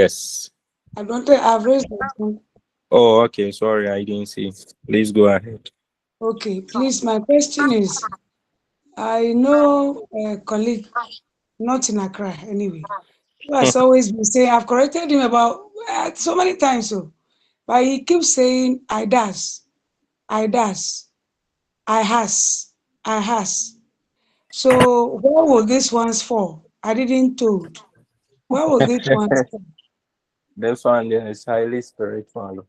Yes. I don't think I've raised my hand. Oh, okay. Sorry, I didn't see. Please go ahead. Okay, please. My question is, I know a colleague, not in Accra anyway, who has always been saying, I've corrected him about so many times, so, but he keeps saying, I does, I has, I has. So where will this ones fall? I didn't told. Where will this ones fall? This one there is highly spiritual.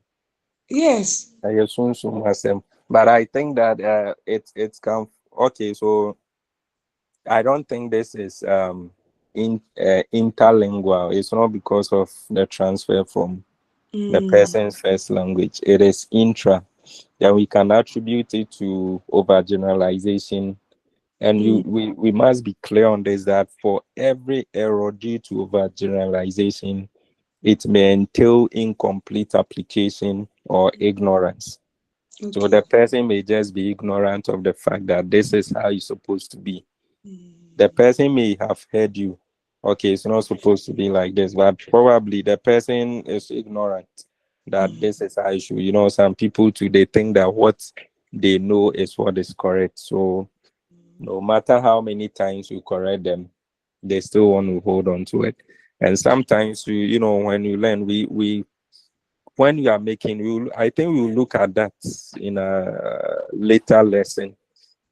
Yes. I assume so myself. But I think that it's come okay, so I don't think this is interlingual. It's not because of the transfer from the Mm, person's first language. It is intra. Then we can attribute it to overgeneralization. And mm, we must be clear on this that for every error due to overgeneralization, it may entail incomplete application or ignorance. So okay. the person may just be ignorant of the fact that this is how it's supposed to be. The Mm, person may have heard you, okay, it's not supposed to be like this, but probably the person is ignorant that mm, this is how it should. Some people too, they think that what they know is what is correct. So no matter how many times you correct them, they still want to hold on to it. And sometimes when you learn, we when you are making, I think we will look at that in a later lesson.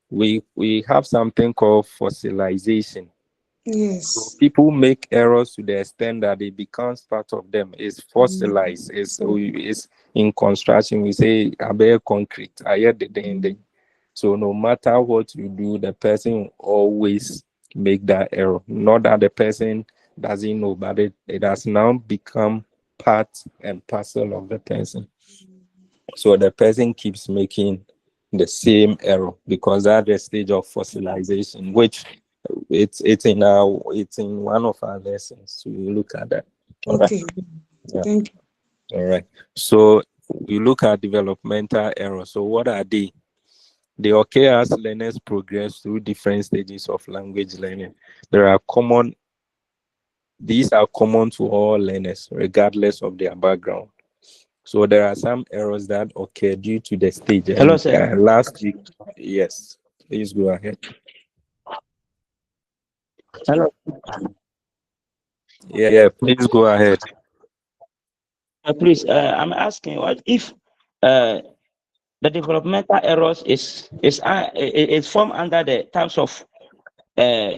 We have something called fossilization. So yes. people make errors to the extent that it becomes part of them. It's Mm, fossilized. so, It's in construction. We say abe concrete. I hear the thing. mm, So no matter what you do, the person will always make that error. Not that the person doesn't know, but it has now become part and parcel of the person. So the person keeps making the same error because at the stage of fossilization, which it's in one of our lessons. So we look at that. All right. okay. Yeah. Thank you. All right. So we look at developmental errors. So what are they? They occur as learners progress through different stages of language learning. There are common These are common to all learners, regardless of their background. So there are some errors that occur due to the stage. Hello, And sir. last week, yes, please go ahead. Hello. Yeah, please go ahead. Please, I'm asking what if uh, the developmental errors is formed under the terms of uh,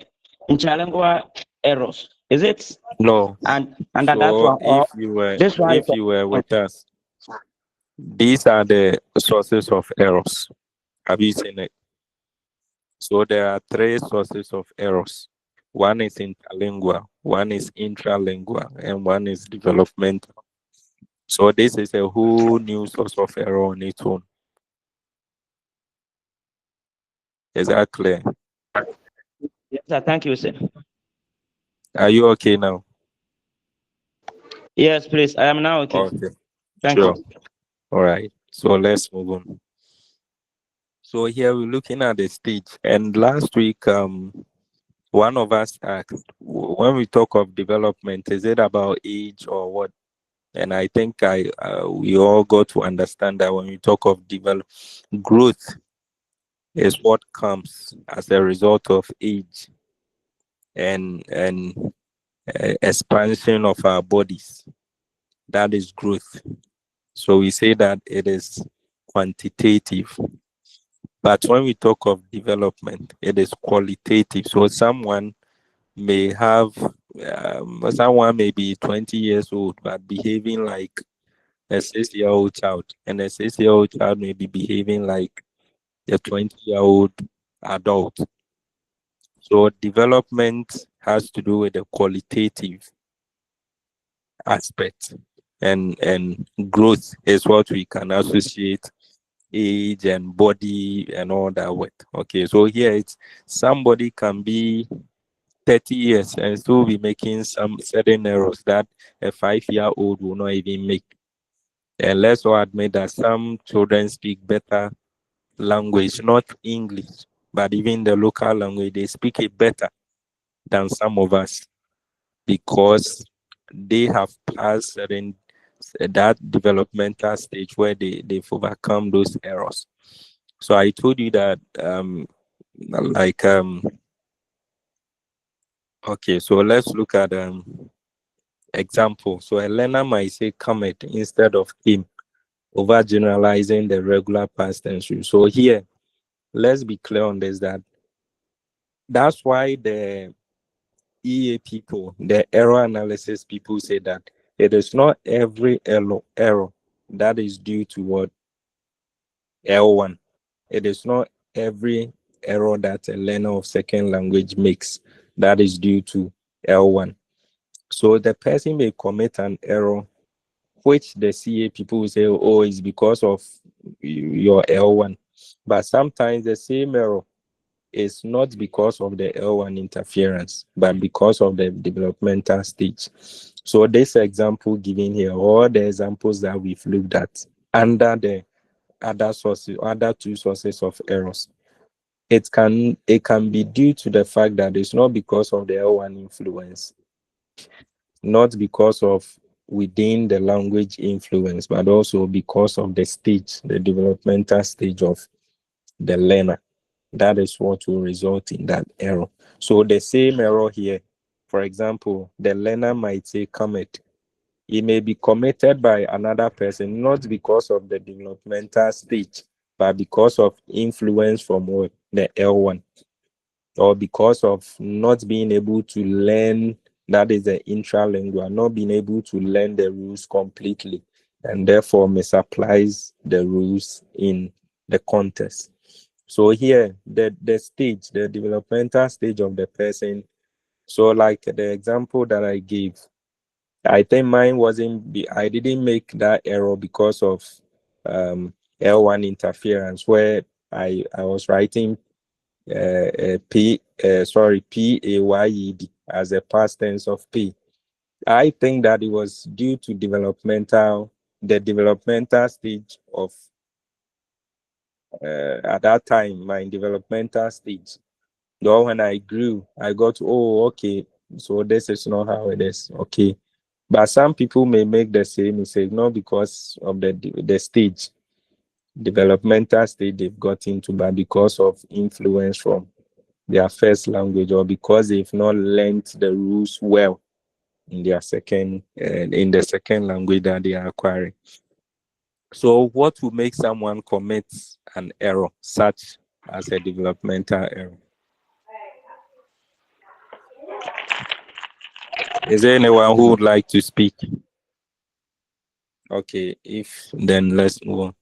interlingual errors? Is it No. and under that So one or this one is if you were with okay? us, these are the sources of errors. Have you seen it? So there are three sources of errors. One is interlingual, one is intralingual, and one is developmental. So this is a whole new source of error on its own. Is that clear? Yes, sir. Thank you, sir. Are you okay now? Yes, please. I am now okay. Okay, Thank you. sure. All right. So let's move on. So here we're looking at the stage. And last week, one of us asked, when we talk of development, is it about age or what? And I think we all got to understand that when we talk of growth is what comes as a result of age and expansion of our bodies. That is growth. So we say that it is quantitative. But when we talk of development, it is qualitative. So someone may be 20 years old, but behaving like a 6-year-old child, and a 6-year-old child may be behaving like a 20-year-old adult. So development has to do with the qualitative aspect, and growth is what we can associate age and body and all that with. Okay, so here it's somebody can be 30 years and still be making some certain errors that a 5-year-old will not even make. And let's all admit that some children speak better language, not English, but even the local language, they speak it better than some of us because they have passed certain that developmental stage where they've overcome those errors. So I told you that like okay, so let's look at example. So a learner might say comet instead of came, over generalizing the regular past tense rule. So here, let's be clear on this, that that's why the EA people, the error analysis people, say that it is not every error that is due to what L1. It is not every error that a learner of second language makes that is due to L1. So the person may commit an error which the CA people will say, oh, it's because of your L1. But sometimes the same error is not because of the L1 interference, but because of the developmental stage. So this example given here, all the examples that we've looked at under the other two sources of errors, it can be due to the fact that it's not because of the L1 influence, not because of within the language influence, but also because of the stage, the developmental stage of the learner. That is what will result in that error. So the same error here, for example, the learner might say commit. It may be committed by another person, not because of the developmental stage, but because of influence from what? The L1, or because of not being able to learn, that is the intralingual, not being able to learn the rules completely, and therefore misapplies the rules in the context. So here, the stage, the developmental stage of the person. So like the example that I gave, I think mine I didn't make that error because of L1 interference, where I was writing PAYED as a past tense of P. I think that it was due to the developmental stage of at that time, my developmental stage. Though when I grew, I got, oh, okay, so this is not how it is. Okay. But some people may make the same mistake, not because of the stage, developmental stage they've got into, but because of influence from their first language, or because they've not learned the rules well in their in the second language that they are acquiring. So what will make someone commit an error such as a developmental error? Is there anyone who would like to speak? Okay, if then let's move on.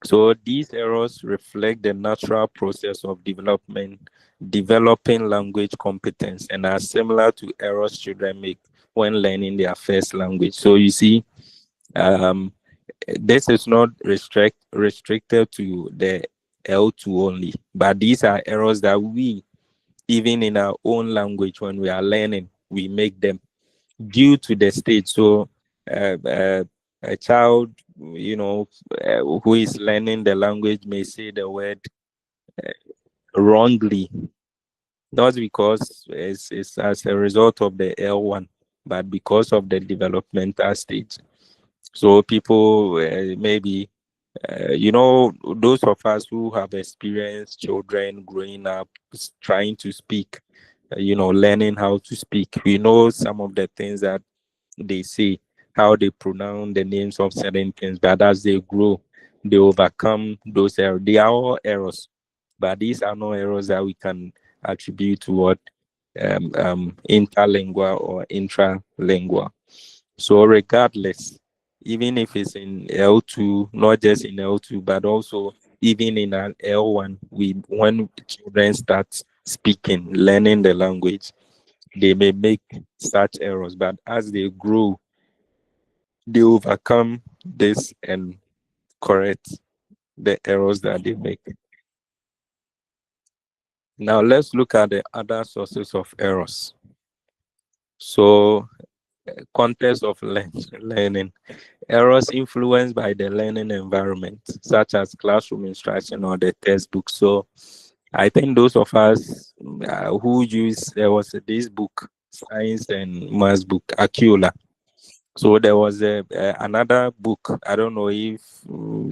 So these errors reflect the natural process of developing language competence, and are similar to errors children make when learning their first language. So you see, this is not restricted to the L2 only, but these are errors that we, even in our own language, when we are learning, we make them due to the stage. So a child, who is learning the language may say the word wrongly, not because it's as a result of the L1, but because of the developmental stage. So people maybe, those of us who have experienced children growing up trying to speak, learning how to speak, we know some of the things that they say, how they pronounce the names of certain things, but as they grow, they overcome those errors. They are all errors, but these are no errors that we can attribute to what interlingual or intralingual. So regardless, even if it's in L2, not just in L2, but also even in an L1, when children start speaking, learning the language, they may make such errors, but as they grow, they overcome this and correct the errors that they make. Now let's look at the other sources of errors. So context of learning. Errors influenced by the learning environment, such as classroom instruction or the textbook. So I think those of us who use, there was this book, Science and Maths book, Acula. So there was another book. I don't know if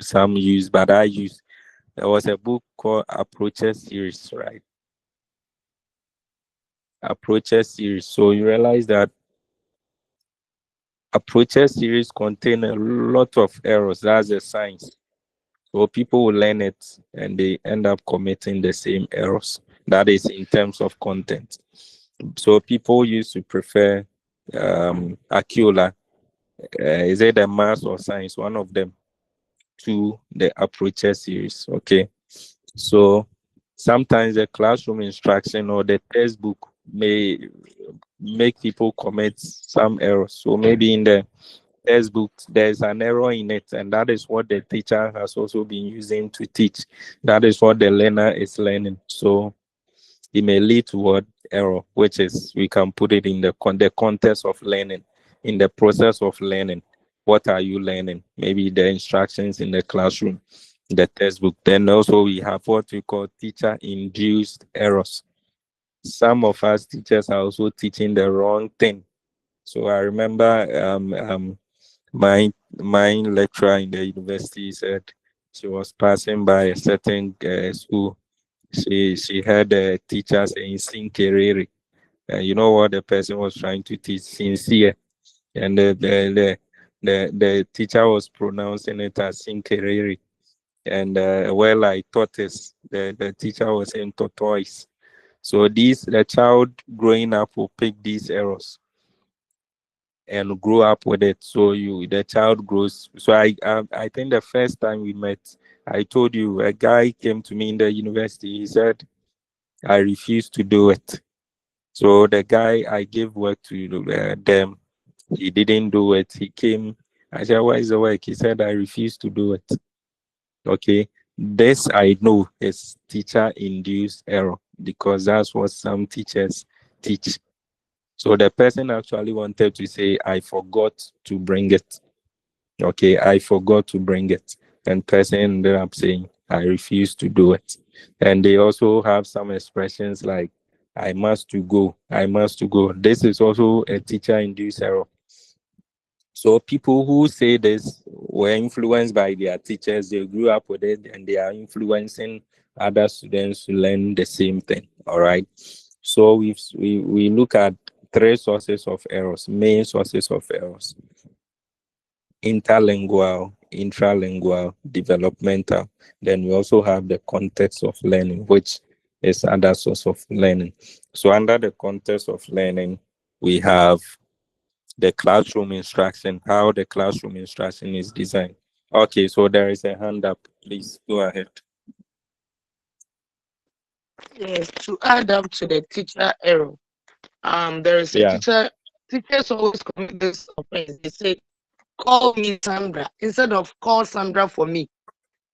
some use, but I use. There was a book called Approaches Series, right? Approaches Series. So you realize that Approaches Series contain a lot of errors. That's the science. So people will learn it and they end up committing the same errors. That is in terms of content. So people used to prefer Acula. Is it the math or science? One of them to the Approaches series. Okay. So sometimes the classroom instruction or the textbook may make people commit some errors. So maybe in the textbook there's an error in it, and that is what the teacher has also been using to teach. That is what the learner is learning. So it may lead to what error, which is we can put it in the context of learning, in the process of learning. What are you learning? Maybe the instructions in the classroom, the textbook. Then also we have what we call teacher-induced errors. Some of us teachers are also teaching the wrong thing. So I remember my lecturer in the university said she was passing by a certain school. She had a teacher saying Sinkerere. You know what the person was trying to teach? Sincere. And the teacher was pronouncing it as Sinkerere. And well, I taught this. The teacher was saying tortoise. So the child growing up will pick these errors and grow up with it. So the child grows. So I think the first time we met, I told you a guy came to me in the university. He said I refused to do it. So the guy I gave work to them, he didn't do it. He came. I said, "Why is the work?" He said, "I refuse to do it." Okay, this I know is teacher-induced error because that's what some teachers teach. So the person actually wanted to say, "I forgot to bring it." Okay, I forgot to bring it, and person ended up saying, "I refuse to do it." And they also have some expressions like "I must to go," "I must to go." This is also a teacher-induced error. So people who say this were influenced by their teachers, they grew up with it, and they are influencing other students to learn the same thing. All right. So we look at three sources of errors, main sources of errors: interlingual, intralingual, developmental. Then we also have the context of learning, which is other source of learning. So under the context of learning, we have the classroom instruction, how the classroom instruction is designed. Okay, so there is a hand up. Please go ahead. Yes, to add up to the teacher error, there is a Yeah. teacher. Teachers always commit this offense. They say, "Call me Sandra," instead of "Call Sandra for me."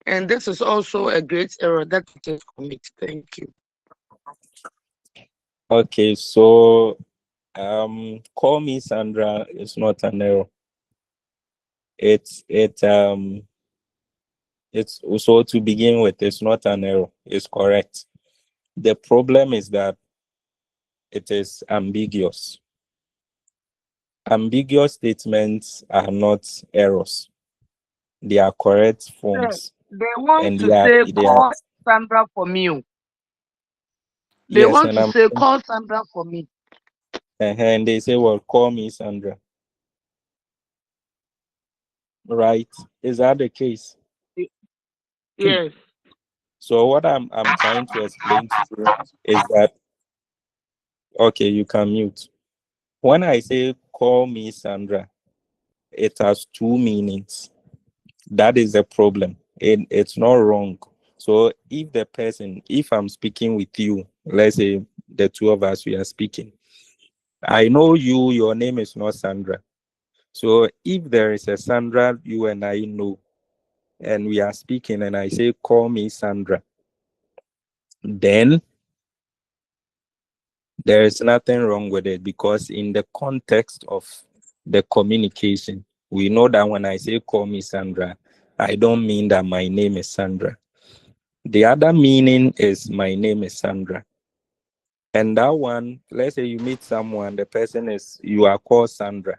And this is also a great error that teachers commit. Thank you. Okay, so call me Sandra is not an error. It's also, to begin with, it's not an error. It's correct. The problem is that it is ambiguous. Ambiguous statements are not errors. They are correct Yes, forms. they want And to they are say, they are "Call Sandra for me." Oh. They yes, want and to say, "Call Sandra for me." and they say, well, call me Sandra. Right? Is that the case? Yes. So what I'm trying to explain to you is that, okay, you can mute. When I say call me Sandra, it has two meanings. That is the problem. It's not wrong. So if I'm speaking with you, let's say the two of us, we are speaking. I know you, your name is not Sandra. So if there is a Sandra you and I know, and we are speaking, and I say, call me Sandra, then there is nothing wrong with it, because in the context of the communication, we know that when I say call me Sandra, I don't mean that my name is Sandra. The other meaning is my name is Sandra. And that one, let's say you meet someone, the person is, you are called Sandra.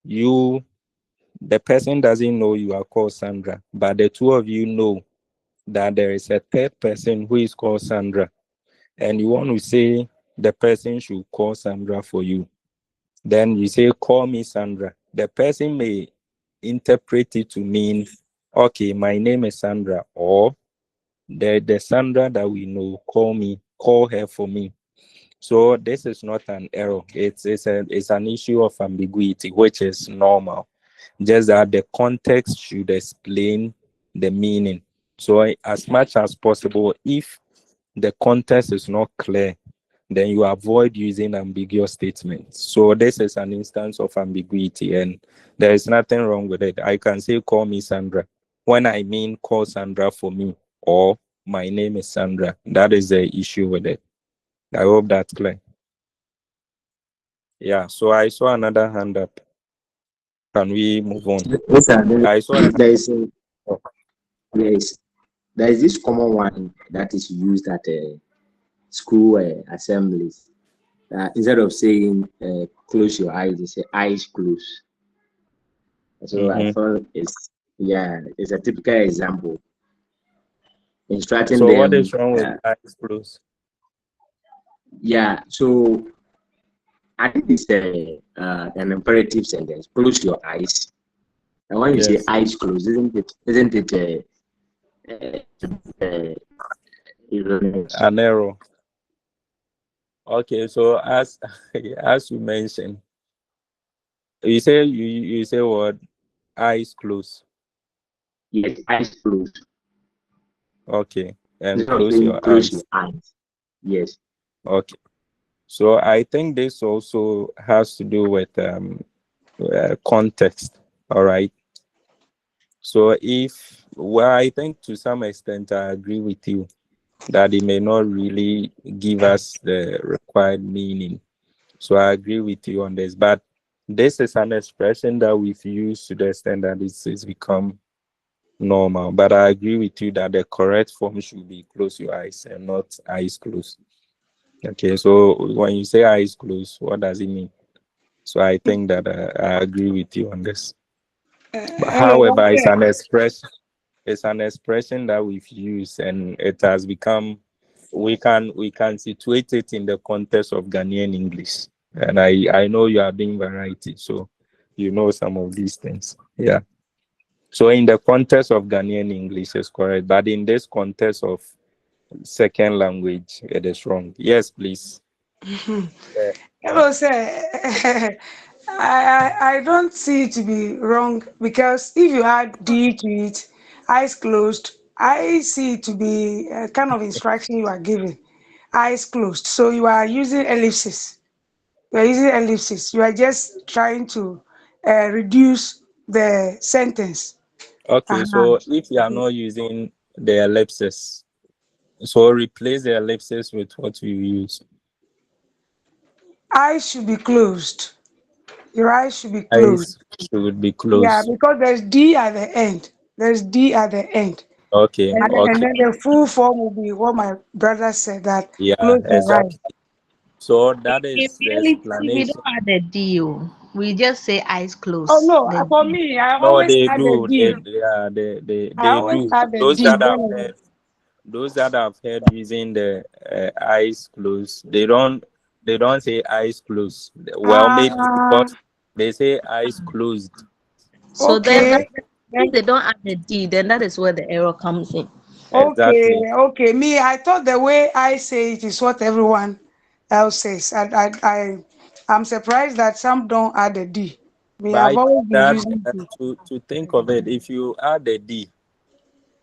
the person doesn't know you are called Sandra, but the two of you know that there is a third person who is called Sandra, and you want to say the person should call Sandra for you. Then you say, call me Sandra. The person may interpret it to mean, okay, my name is Sandra, or the Sandra that we know, call her for me. So this is not an error. It's an issue of ambiguity, which is normal. Just that the context should explain the meaning. So as much as possible, if the context is not clear, then you avoid using ambiguous statements. So this is an instance of ambiguity, and there is nothing wrong with it. I can say, call me Sandra, when I mean call Sandra for me, or my name is Sandra. That is the issue with it. I hope that's clear. Yeah, so I saw another hand up. Can we move on? Yes, sir. I saw a There is there is this common one that is used at school assemblies. Instead of saying close your eyes, they say eyes close. So I thought it's a typical example instructing So what them. is wrong with eyes closed? Yeah, so I think it's an imperative sentence. Close your eyes. And when you say Yes. eyes closed, isn't it An error. Okay, so as as you mentioned, you say what? Eyes closed. yes, eyes closed. Okay, and Instead of close saying your close your eyes. eyes. Yes. Okay, so I think this also has to do with context. All right. So I think to some extent I agree with you that it may not really give us the required meaning. So I agree with you on this, but this is an expression that we've used to the extent that it's become normal. But I agree with you that the correct form should be close your eyes and not eyes closed. Okay, so when you say eyes closed, what does it mean? So I think that I agree with you on this. But however, it's an expression that we've used, and it has become, we can situate it in the context of Ghanaian English. And I know you are doing variety, so you know some of these things. Yeah. So in the context of Ghanaian English is correct, but in this context of second language, it is wrong. Yes, please. Yeah. Hello, sir. I don't see it to be wrong because if you add D to it, eyes closed, I see it to be a kind of instruction you are giving. Eyes closed. So you are using ellipsis. You are using ellipsis. You are just trying to reduce the sentence. Okay, Uh-huh. so if you are not using the ellipsis, so replace the ellipsis with what you use. Eyes should be closed. Your eyes should be closed. Eyes should be Yeah, closed. because there's D at the end. There's D at the end. Okay, And okay. then the full form will be what my brother said that Yeah, close your eyes. exactly. So that In is the reality, we explanation. don't add a deal. We just say eyes Oh closed. no, The for D. me, I No, always they add the do. D. I They always do. add the D. Those that I've heard using the eyes closed, they don't say eyes closed. Well, maybe Ah, because they say eyes closed. So then, okay. if Then, they don't add the D, then that is where the error comes in. okay, Exactly. okay. Me, I thought the way I say it is what everyone else says. I'm surprised that some don't add the D. Me, But I I've think always been that using D. to think of it, if you add a D,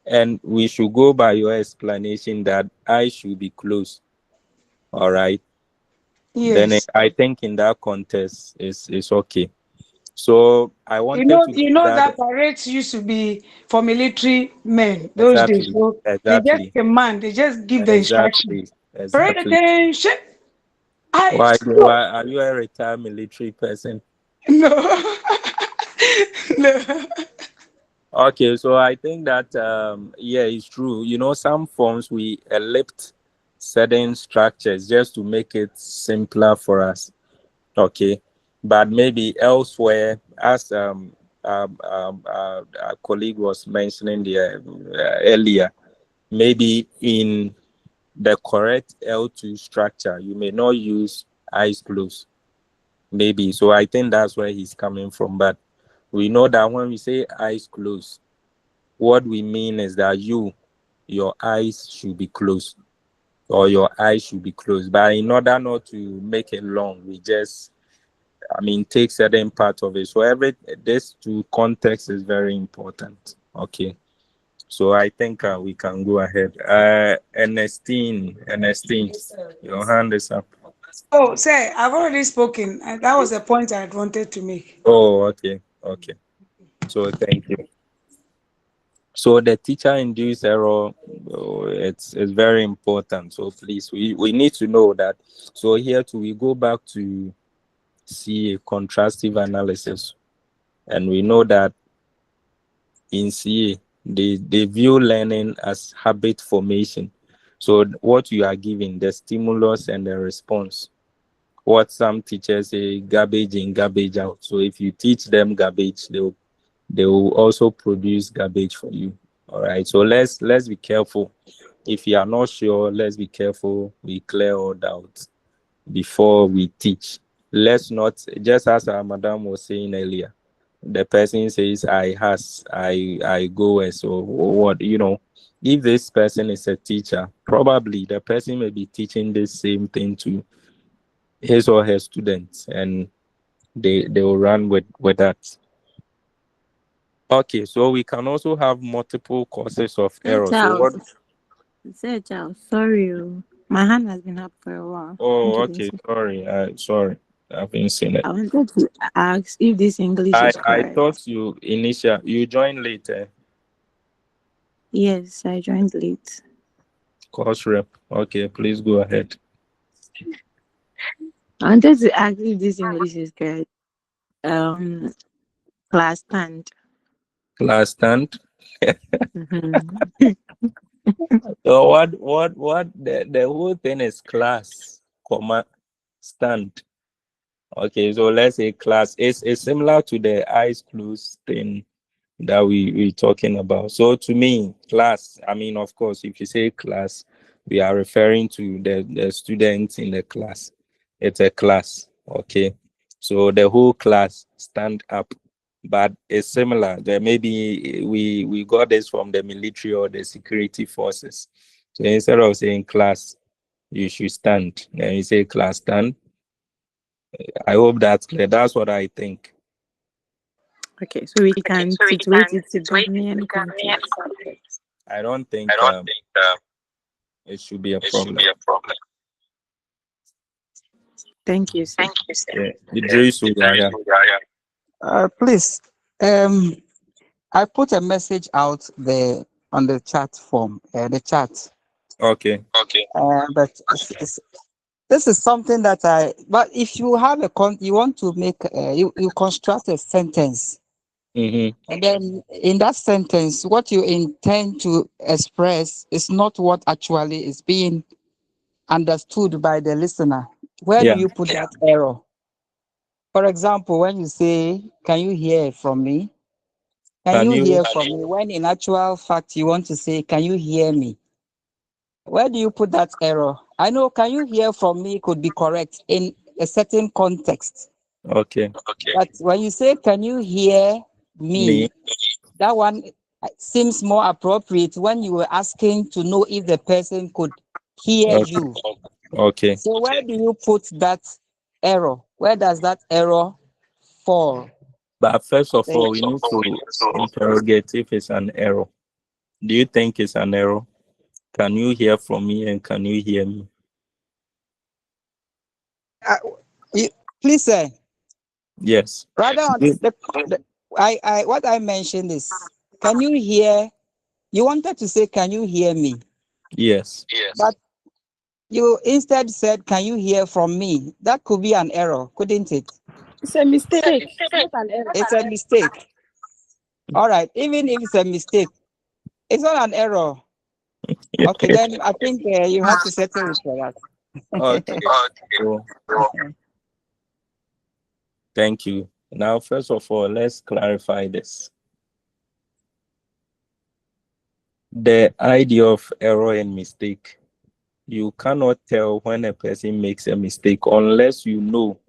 and we should go by your explanation that I should be closed. All right. Then Yes. I think in that context is okay. So I You wanted know, to you give know that that parades used to be for military men those days. exactly, So they just exactly, command, they just give the instruction. exactly, Parade exactly. attention. I Why are you a retired military person? no no. Okay, so I think that yeah, it's true. You know, some forms we ellipse certain structures just to make it simpler for us. Okay, but maybe elsewhere as our colleague was mentioning there earlier, maybe in the correct L2 structure, you may not use eyes closed. Maybe. So I think that's where he's coming from. But we know that when we say eyes closed, what we mean is that your eyes should be closed, or your eyes should be closed. But in order not to make it long, we just, take certain part of it. So this to context is very important. Okay. So I think we can go ahead. Ernestine, your hand is up. Oh, say, I've already spoken. And that was the point I wanted to make. Oh, okay. So thank you. So the teacher-induced error, it's very important. So please, we need to know that. So here too, we go back to see a contrastive analysis, and we know that in CA they view learning as habit formation. So what you are giving, the stimulus and the response. What some teachers say, garbage in, garbage out. So if you teach them garbage, they will also produce garbage for you. All right. So let's be careful. If you are not sure, let's be careful. We clear all doubts before we teach. Let's not, just as our madam was saying earlier, the person says I go as, so what, if this person is a teacher, probably the person may be teaching the same thing to his or her students, and they will run with that. Okay, so we can also have multiple causes of error. So what? Charles, sorry, my hand has been up for a while. Oh, okay. Sorry, I've been seeing it. I wanted to ask if this English I is I correct. thought you joined later. Yes, I joined late. Course rep. Okay, please go ahead. I wanted to ask if this English is correct. Class stand. Class stand. Mhm. So what the whole thing is class, comma, stand. Okay, so let's say class is similar to the eyes closed thing that we're talking about. So to me, class, of course, if you say class, we are referring to the students in the class. It's a class. Okay. So the whole class stand up. But it's similar. There maybe we got this from the military or the security forces. So instead of saying class, you should stand. Then you say class stand. I hope that's clear. That's what I think. Okay, so we can situate it to Ghanaian context. I don't think it should be a problem. Thank you, sir. Yeah. Idris Ugaya. Please, I put a message out there on the chat form, the chat. Okay. But this is something that but if you have you want to make, you construct a sentence. Mm-hmm. And then in that sentence, what you intend to express is not what actually is being understood by the listener. Where do you put that error? For example, when you say, can you hear from me? Can you hear from me? When in actual fact, you want to say, can you hear me? Where do you put that error? I know, can you hear from me could be correct in a certain context. Okay. But when you say, can you hear me? That one seems more appropriate when you were asking to know if the person could hear you. Okay. So where do you put that error? Where does that error fall? But first of all, we need to interrogate if it's an error. Do you think it's an error? Can you hear from me and can you hear me? Please say. Yes. Rather, what I mentioned is, can you hear? You wanted to say, can you hear me? Yes. But you instead said, can you hear from me? That could be an error, couldn't it? It's a mistake. It's not an error. It's a mistake. All right. Even if it's a mistake, it's not an error. Okay, then I think you have to settle it for that. Okay. So, thank you. Now, first of all, let's clarify this. The idea of error and mistake, you cannot tell when a person makes a mistake unless you know.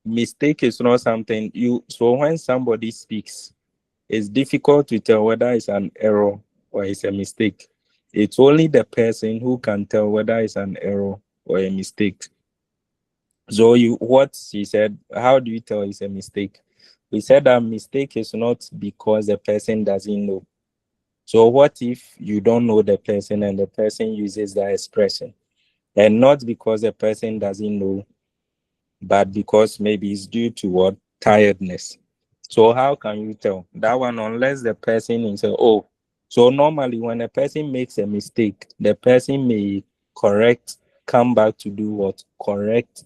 Mistake is not something so when somebody speaks, it's difficult to tell whether it's an error or it's a mistake. It's only the person who can tell whether it's an error or a mistake. So what he said, how do you tell it's a mistake? We said that mistake is not because the person doesn't know. So what if you don't know the person and the person uses that expression? And not because the person doesn't know, but because maybe it's due to what? Tiredness. So how can you tell? That one, unless the person is oh. So normally when a person makes a mistake, the person may come back to do what? Correct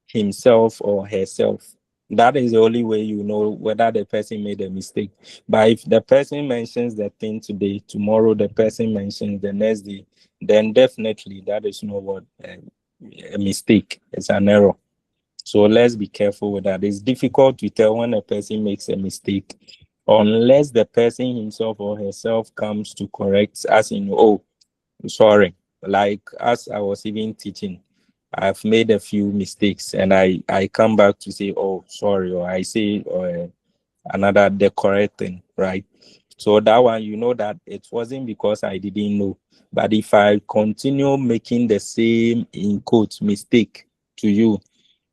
himself or herself. That is the only way you know whether the person made a mistake. But if the person mentions the thing today, tomorrow the person mentions the next day, then definitely that is not what a mistake. It's an error. So let's be careful with that. It's difficult to tell when a person makes a mistake unless the person himself or herself comes to correct, as in, oh, sorry. Like as I was even teaching, I've made a few mistakes and I come back to say, oh, sorry, or I say the correct thing, right? So that one, you know that it wasn't because I didn't know. But if I continue making the same, in quotes, mistake to you,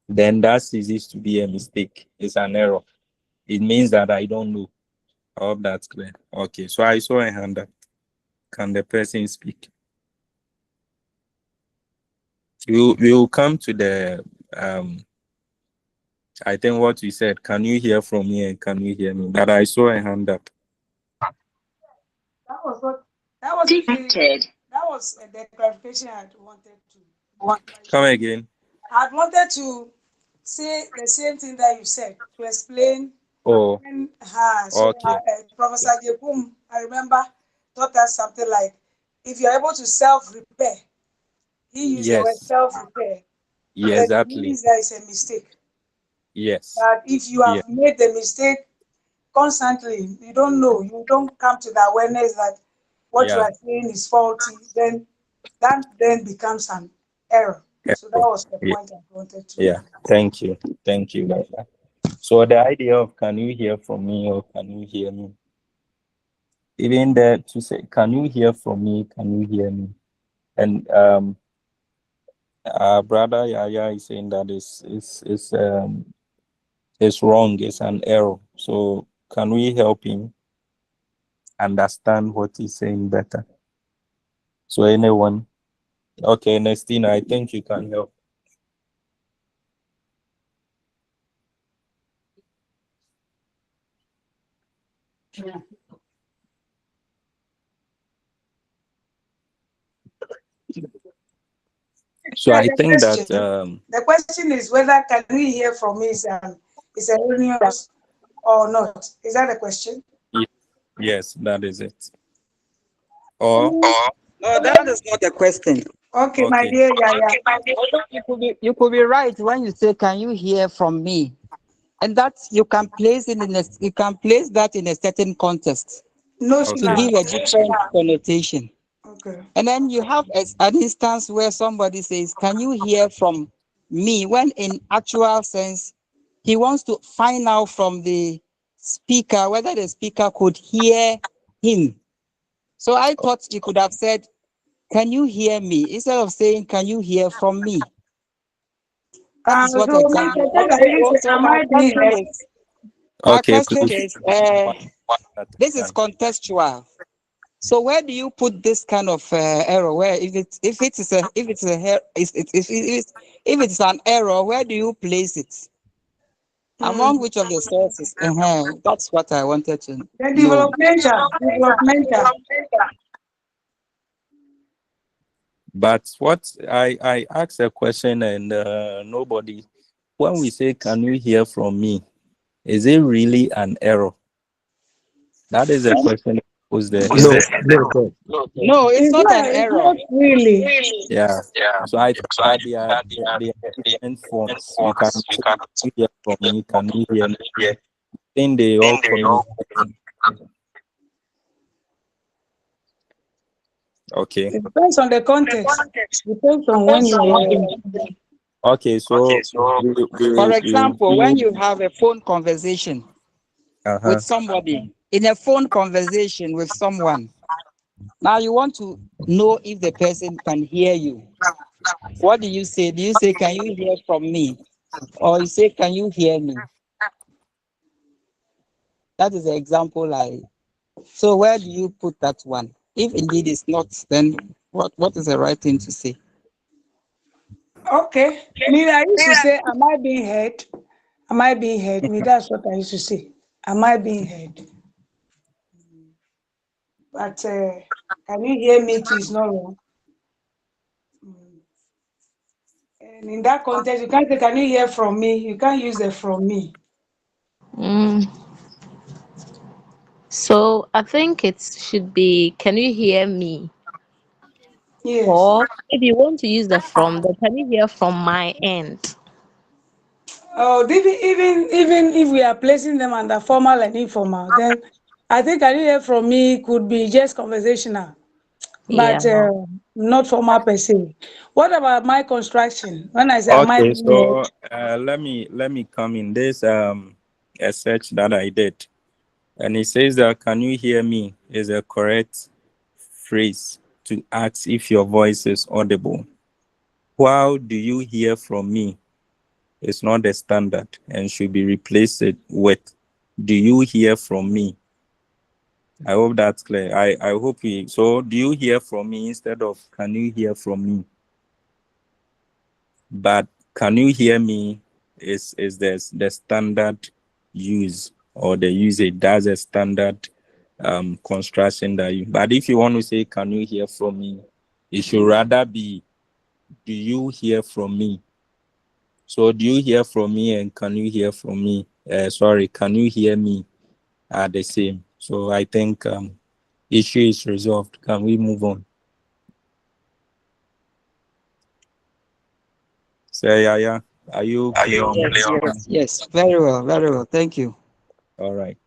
then that ceases to be a mistake. It's an error. It means that I don't know. I hope that's clear. Okay, so I saw a hand up. Can the person speak? We will come to the I think what you said. Can you hear from me and can you hear me? But I saw a hand up. That was what that was the clarification I wanted to. Come again. I wanted to say the same thing that you said to explain. Oh, okay. Professor Jepum, I remember, taught us something like, if you're able to self-repair, he used the word Yes. self-repair. Yeah, Then it exactly. means there is a mistake. Yes. But if you have made the mistake constantly, you don't know, you don't come to the awareness that what you are saying is faulty, then that then becomes an error. So that was the point I wanted to. Yeah. Thank you. Thank you, Lila. So the idea of can you hear from me or can you hear me? Even there to say, can you hear from me? Can you hear me? And brother Yaya is saying that it's wrong, it's an error. So can we help him understand what he's saying better? So anyone? Okay, Nestina, I think you can help. Yeah. So I think that the question is whether can we hear from me is erroneous or not. Is that the question? yes, that is it. Or No, that is not the question. Okay, my dear Yaya. You could be right when you say, "Can you hear from me?" And that you can place that in a certain context to give a different connotation. Okay. And then you have an instance where somebody says, "Can you hear from me?" When in actual sense, he wants to find out from the speaker whether the speaker could hear him. So I thought you could have said, "Can you hear me?" instead of saying, "Can you hear from me?" That is what exactly. So my question is, this is contextual. So where do you put this kind of error? Where if it's an error, where do you place it? Among which of the sources? That's what I wanted to The know. developmental. But what I asked a question and nobody. When we say, "Can you hear from me?" is it really an error? That is a question. Who's the No, error? No, it's It's not not, an it's error. not really. Yeah. So I think that they are different forms. You can hear from me. Can you hear me? I think they all communicate. Okay. It depends on the context. Depends on when you Okay. So For we example, when you have a phone conversation uh-huh. with somebody, in a phone conversation with someone, now you want to know if the person can hear you. What do you say? Do you say, can you hear from me? Or you say, can you hear me? That is the example so where do you put that one? If indeed it's not, then what is the right thing to say? Okay. Me, I used to say, am I being heard? Am I being heard? Me, that's what I used to say. Am I being heard? But can you hear me too? It's not wrong. And in that context, you can't say, can you hear from me? You can't use the from me. Mm. So I think it should be, can you hear me? Yes. Or if you want to use the from, then can you hear from my end? Oh, even if we are placing them under formal and informal, then I think can you hear from me could be just conversational, but Yeah. not formal per se. What about my construction? When I say, am I Okay. being heard? So let me come in. There's a search that I did, and it says that can you hear me is a correct phrase to ask if your voice is audible. How do you hear from me? It's not the standard and should be replaced with do you hear from me? I hope that's clear. I hope so do you hear from me instead of can you hear from me? But can you hear me is the standard use or the usage. That's a standard construction that you, but if you want to say can you hear from me, it should rather be do you hear from me? So do you hear from me and can you hear from me? Sorry, can you hear me are the same. So I think issue is resolved. Can we move on? Say yeah. Are you clear on Yes, that? yes, yes. Very well, very well. Thank you. All right.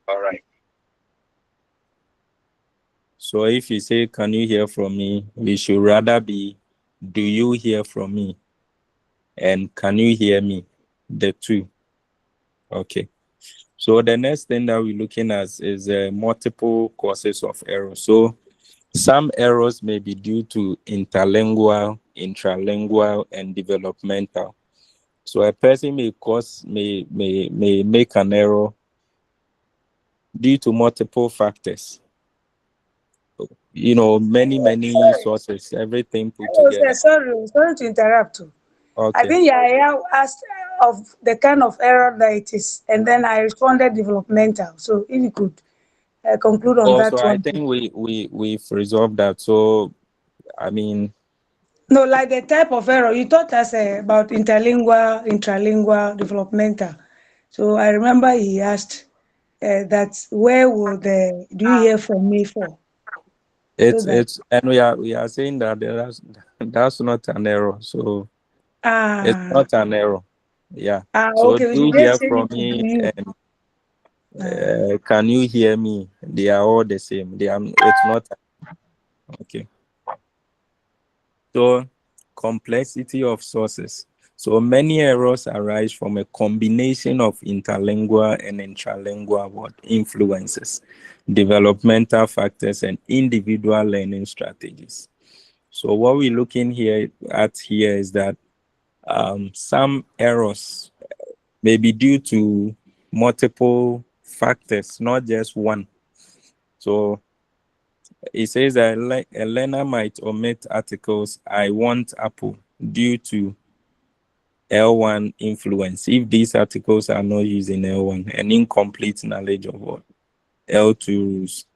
So if you say can you hear from me, we should rather be do you hear from me and can you hear me? The two. Okay. So the next thing that we're looking at is multiple causes of error. So some errors may be due to interlingual, intralingual, and developmental. So a person may make an error due to multiple factors. Many sources, everything put Oh, together. sorry to interrupt you. I Okay. think Yaya asked of the kind of error that it is, and then I responded developmental. So if you could conclude on Also, that I one. think we've resolved that. So I mean, No, like the type of error you taught us about interlingual, intralingual, developmental. So I remember he asked that where will the do you hear from me for? So that and we are saying that that's not an error. So it's ah not an error. Yeah. So okay, do we you should hear just change from it to do me you. and Ah. can you hear me? They are all the same. It's not okay. So complexity of sources. So many errors arise from a combination of interlingual and intralingual influences, developmental factors, and individual learning strategies. So what we're looking here is that some errors may be due to multiple factors, not just one. So it says that a learner might omit articles I want Apple due to L1 influence if these articles are not using L1 and incomplete knowledge of what L2 rules.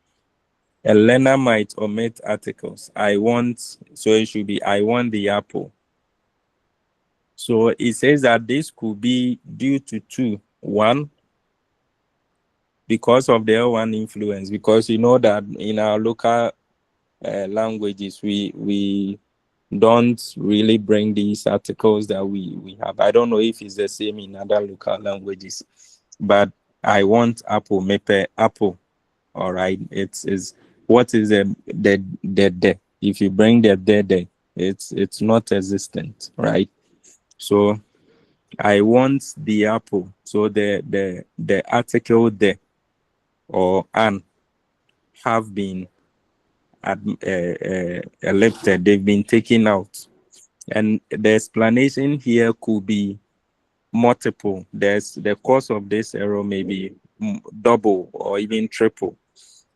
A learner might omit articles so it should be I want the apple. So it says that this could be due to two. One, because of the L1 influence, because you know that in our local languages, we don't really bring these articles that we have. I don't know if it's the same in other local languages, but I want apple, mepe, apple. All right, it's what is the if you bring the it's not existent, right? So I want the apple. So the article the or an have been lifted. They've been taken out, and the explanation here could be multiple. There's the cause of this error may be double or even triple.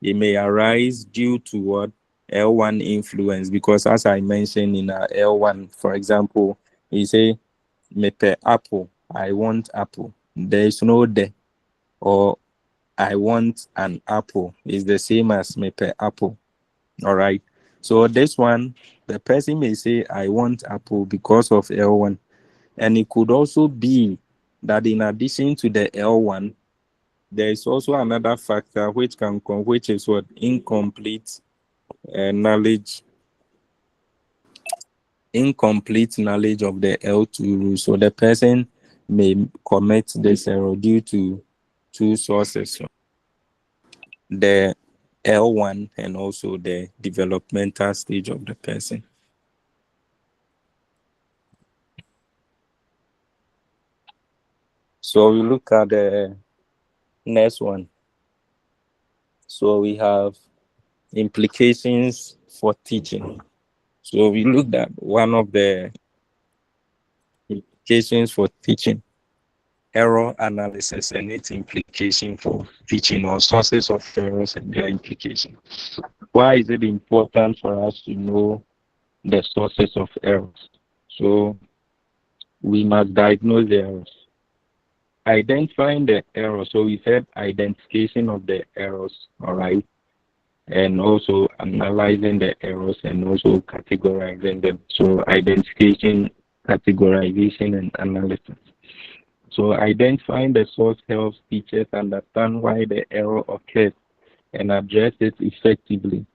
It may arise due to what L1 influence, because as I mentioned in L1, for example, you say mepe apple, I want apple. There is no de, or I want an apple is the same as mepe apple. All right. So this one, the person may say I want apple because of L1. And it could also be that in addition to the L1, there is also another factor which which is what incomplete knowledge of the L2 rule. So the person may commit this error due to two sources: the L1 and also the developmental stage of the person. So we look at the next one. So we have implications for teaching. So we looked at one of the implications for teaching, error analysis and its implication for teaching, or sources of errors and their implication. Why is it important for us to know the sources of errors? So we must diagnose the errors. Identifying the error. So we said identification of the errors, all right, and also analyzing the errors and also categorizing them. So identification, categorization, and analysis. So identifying the source helps teachers understand why the error occurs and address it effectively.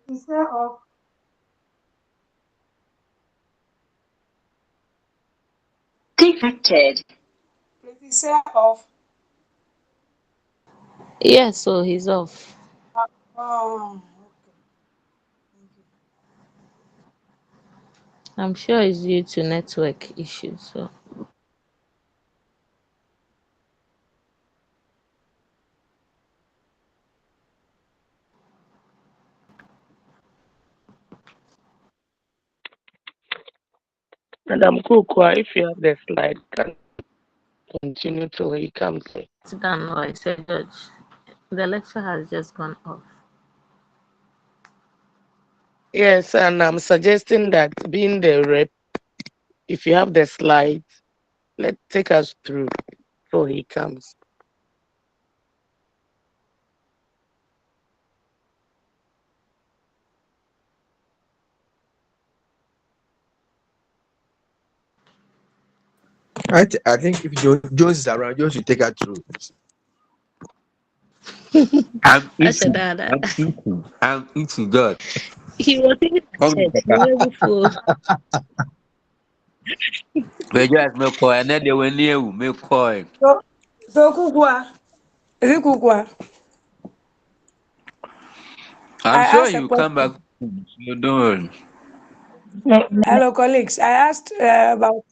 Instead of Defected. instead of Yeah, so he's off. um I'm sure it's due to network issues. So Madam Kukwa, if you have the slide, can continue till he comes in. Sit down, no, I said, Judge. The lecture has just gone off. Yes, and I'm suggesting that being the rep, if you have the slides, take us through till he comes. I think if Jones is around, Jones should take her through. I'm eating. Ashadada. I'm eating. God. He was in Hungry, church. Papa. Before. But just make call, and then they were near you. Make call. So Kukwa, is it Kukwa? I'm I sure asked a you come back. question. So don't Hello, colleagues. I asked about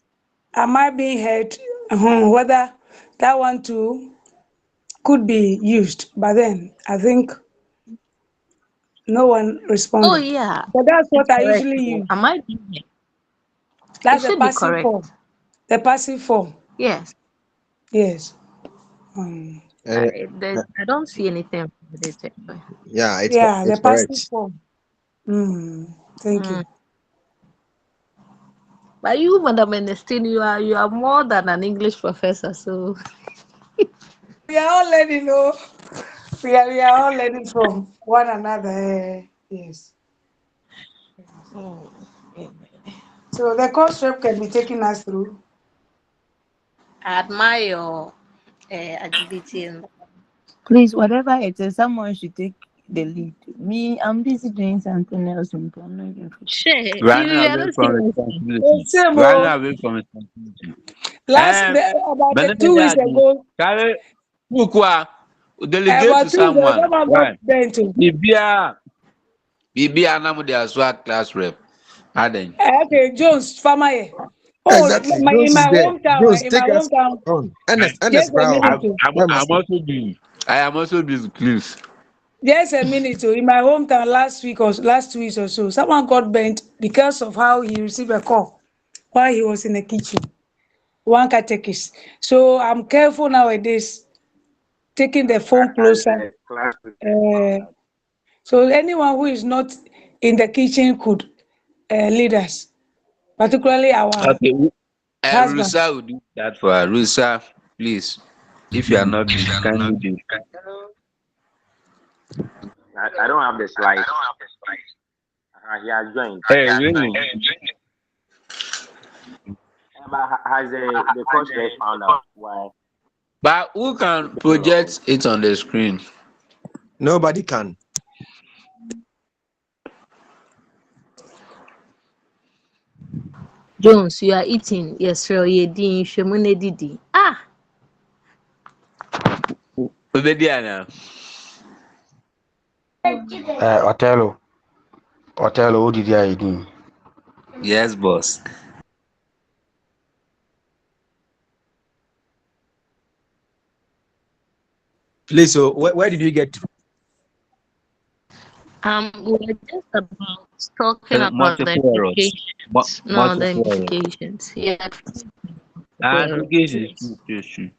am I being heard? Whether that one too could be used, but then I think no one Oh, responded. yeah. But that's It's what I correct. usually Oh, use. am I being here? It That's the should be passive correct. form. The passive form. Yes. Yes. I don't see anything with it. Yeah, Yeah, the it's passive correct. form. Thank you. But you, Madam Ernestine, you are more than an English professor, so We are all learning, we are all learning from one another. Yes. So the course rep can be taking us through. I admire your agility. Please, whatever it is, someone should take the lead. Me, I'm busy doing something else. I'm not even focused. Sure, running you are away not from saying responsibility. Same, Running away from responsibility. about But let me 2 weeks add this. ago, Carry Kukwa, delegate to about 2 weeks ago, someone. someone got Why? bent. Bibia, Namu, they are SWAT class rep. Aden. Okay, Jones, farmer here. Oh, Exactly. in Jones my is there. hometown, Jones, in my take us hometown, on. Ernest just a Brown. minute. I'm also busy. I am also busy, please. Just a minute. In my hometown last 2 weeks or so, someone got bent because of how he received a call while he was in the kitchen. One catechist. So I'm careful nowadays, taking the phone closer. So anyone who is not in the kitchen could lead us, particularly our Okay. husband. Rusa will do that for her. Rusa, please. If you are not busy, kindly do. I don't have the slide. He has joined. Hey, really? But has the course rep found out why? But who can project it on the screen? Nobody can. Jones, you are eating. Yes, sir. You did. Shemune didi. Ah, Obediana. Othello, what did I do? Yes, boss. Please, so where did you get to? we're just about talking about the Multiple errors. implications. No, the Multiple errors. implications. Yeah. Application is true.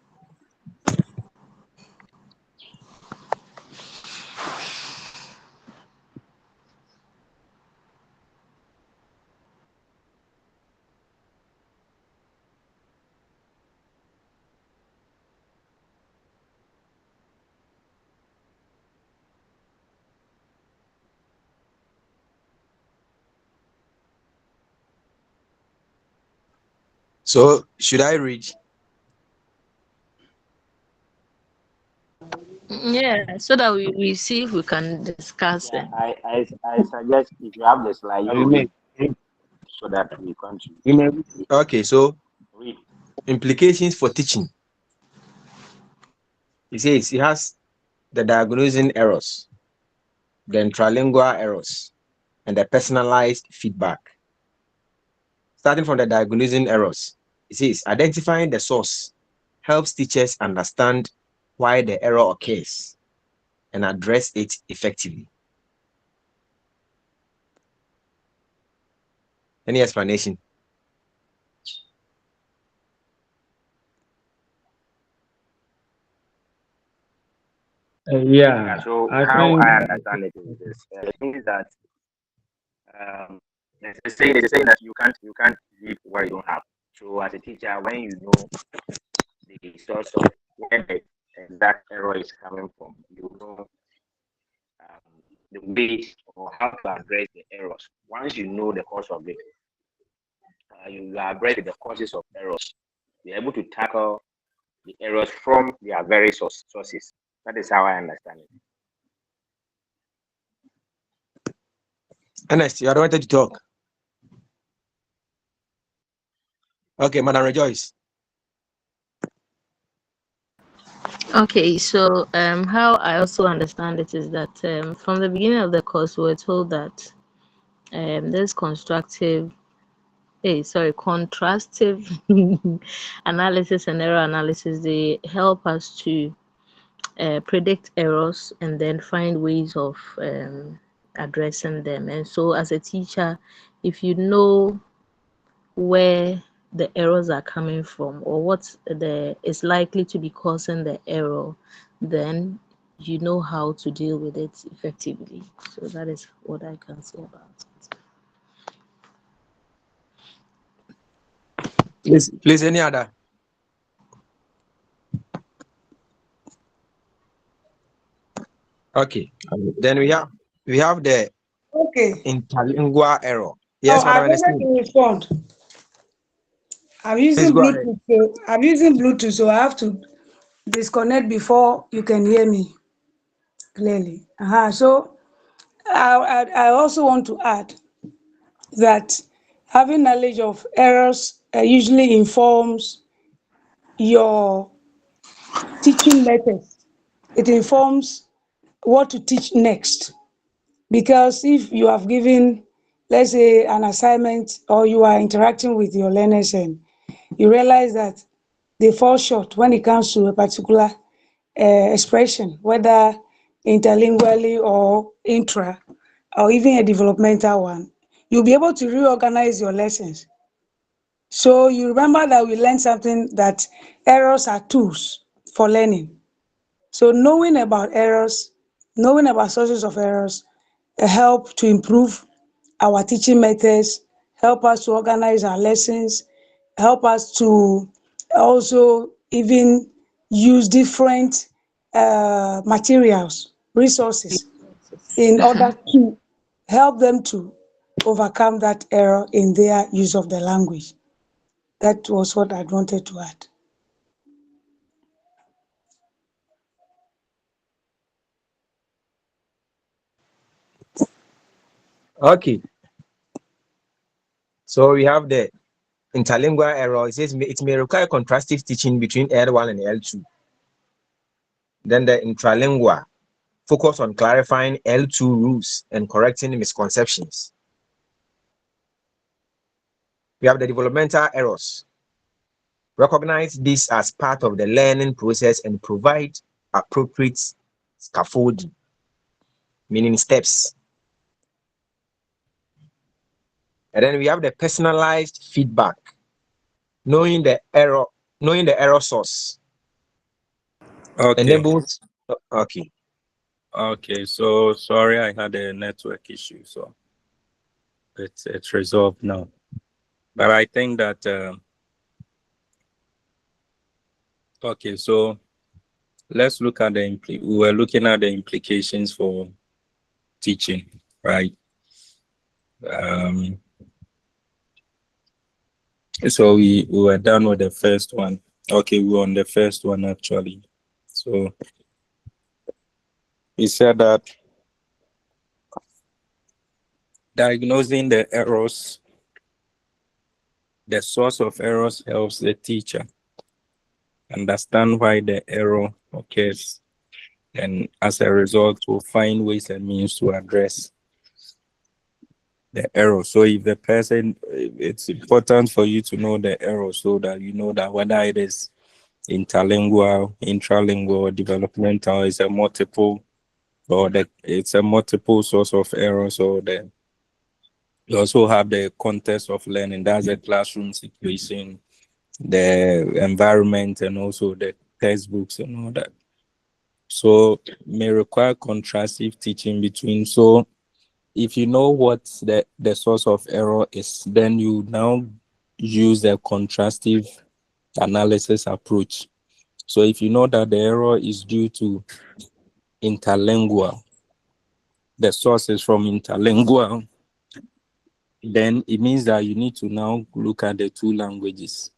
So should I read? Yeah, so that we see if we can discuss it. I suggest if you have the slide, you read so that we continue. Okay, so Read. implications for teaching. He says he has the diagnosing errors, the intralingual errors, and the personalized feedback. Starting from the diagnosing errors, he says identifying the source helps teachers understand why the error occurs and address it effectively. Any explanation? Yeah, So I how think. I understand it is this: it means that they say that you can't give what you don't have. So as a teacher, when you know the source of where the exact error is coming from, you know the ways or how to address the errors. Once you know the cause of it, you address the causes of errors. You're able to tackle the errors from their very sources. That is how I understand it. Ernest, you are wanted to talk. Okay, Madam Rejoice. Okay, so how I also understand it is that from the beginning of the course, we were told that there's contrastive analysis and error analysis. They help us to predict errors and then find ways of addressing them. And so, as a teacher, if you know where the errors are coming from or what is likely to be causing the error, then you know how to deal with it effectively. So that is what I can say about it. Please, any other? Okay. Then we have the interlingual error. Yes, I Madam wanted Ernestine. to respond. I'm using Bluetooth, so I have to disconnect before you can hear me clearly. So I also want to add that having knowledge of errors usually informs your teaching methods. It informs what to teach next. Because if you have given, let's say, an assignment or you are interacting with your learners and you realize that they fall short when it comes to a particular expression, whether interlingually or intra, or even a developmental one, you'll be able to reorganize your lessons. So you remember that we learned something that errors are tools for learning. So knowing about errors, knowing about sources of errors, help to improve our teaching methods, help us to organize our lessons, help us to also even use different materials, resources, in order to help them to overcome that error in their use of the language. That was what I wanted to add. Okay. So we have the interlingual error. It says it may require contrastive teaching between L1 and L2. Then the intralingual focus on clarifying L2 rules and correcting misconceptions. We have the developmental errors. Recognize this as part of the learning process and provide appropriate scaffolding, meaning steps. And then we have the personalized feedback, knowing the error source. Okay. Enables. Okay. Okay. So sorry, I had a network issue, so it's resolved now. But I think that okay. So let's look at we were looking at the implications for teaching, right? So we were done with the first one. Okay, we were on the first one actually. So we said that diagnosing the errors, the source of errors helps the teacher understand why the error occurs, and as a result, will find ways and means to address the error. So if the person, it's important for you to know the error so that you know that whether it is interlingual, intralingual, developmental, is a multiple, or it's a multiple source of errors, or you also have the context of learning. That's the classroom situation, the environment, and also the textbooks and all that. So may require contrastive teaching between. So if you know what the source of error is, then you now use the contrastive analysis approach. So if you know that the error is due to interlingual, the source is from interlingual, then it means that you need to now look at the two languages,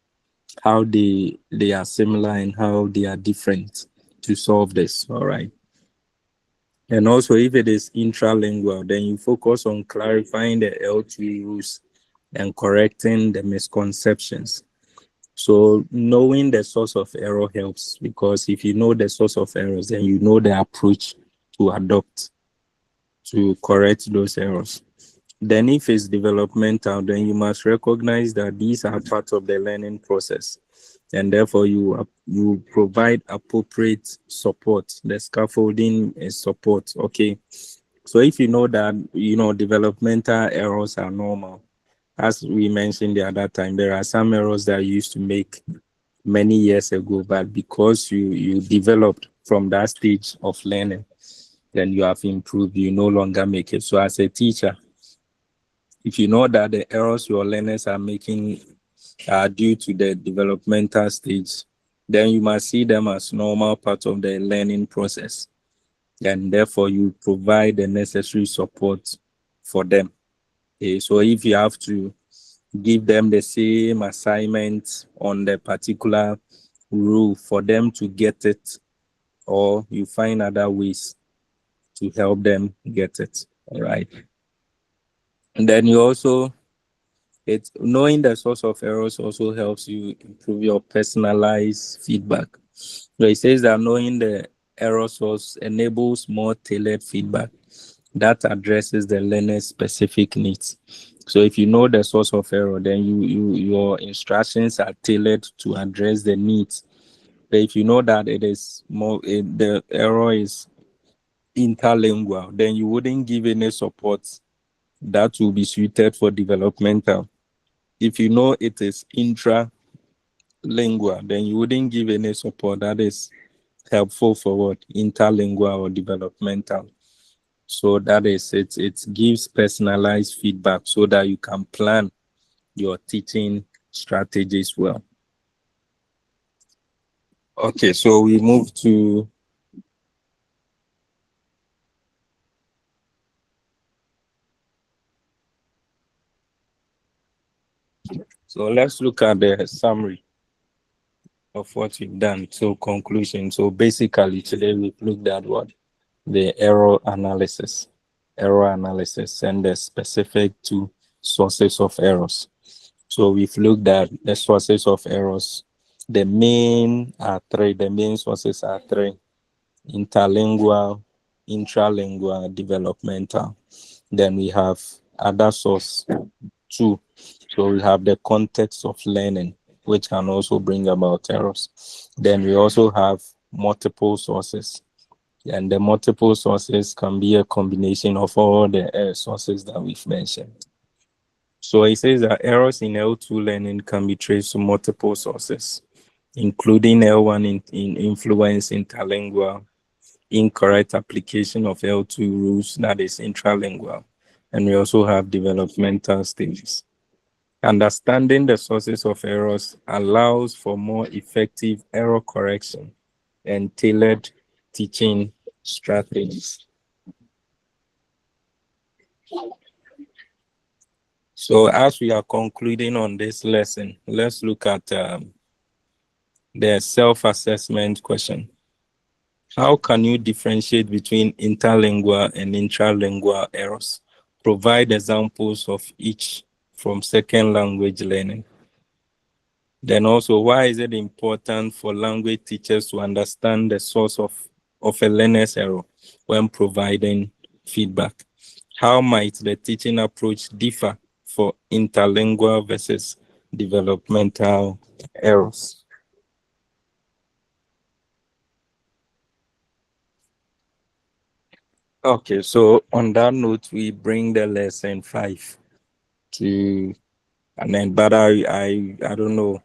how they are similar and how they are different to solve this. All right. And also, if it is intralingual, then you focus on clarifying the L2 rules and correcting the misconceptions. So knowing the source of error helps, because if you know the source of errors, then you know the approach to adopt to correct those errors. Then if it's developmental, then you must recognize that these are part of the learning process, and therefore you provide appropriate support. The scaffolding is support. Okay. So if you know that, developmental errors are normal, as we mentioned the other time, there are some errors that you used to make many years ago, but because you developed from that stage of learning, then you have improved, you no longer make it. So as a teacher, if you know that the errors your learners are making are due to the developmental stage, then you must see them as normal part of the learning process. And therefore, you provide the necessary support for them. Okay, so if you have to give them the same assignment on the particular rule for them to get it, or you find other ways to help them get it. All right. And then you also, knowing the source of errors also helps you improve your personalized feedback. So it says that knowing the error source enables more tailored feedback that addresses the learner's specific needs. So if you know the source of error, then your instructions are tailored to address the needs. But if you know that it is the error is interlingual, then you wouldn't give any support that will be suited for developmental. If you know it is intralingual, then you wouldn't give any support that is helpful for what? Interlingual or developmental. So that is it. It gives personalized feedback so that you can plan your teaching strategies well. Okay, so we move to let's look at the summary of what we've done. So conclusion. So basically today we've looked at what? The error analysis and the specific two sources of errors. So we've looked at the sources of errors. The main sources are three: interlingual, intralingual, developmental. Then we have other source two. So we have the context of learning, which can also bring about errors. Then we also have multiple sources. And the multiple sources can be a combination of all the sources that we've mentioned. So it says that errors in L2 learning can be traced to multiple sources, including L1 in influence, interlingual, incorrect application of L2 rules, that is intralingual. And we also have developmental stages. Understanding the sources of errors allows for more effective error correction and tailored teaching strategies. So as we are concluding on this lesson, let's look at the self-assessment question. How can you differentiate between interlingual and intralingual errors? Provide examples of each from second language learning. Then also, why is it important for language teachers to understand the source of a learner's error when providing feedback? How might the teaching approach differ for interlingual versus developmental errors? Okay, so on that note, we bring the lesson 5 to an end. But I don't know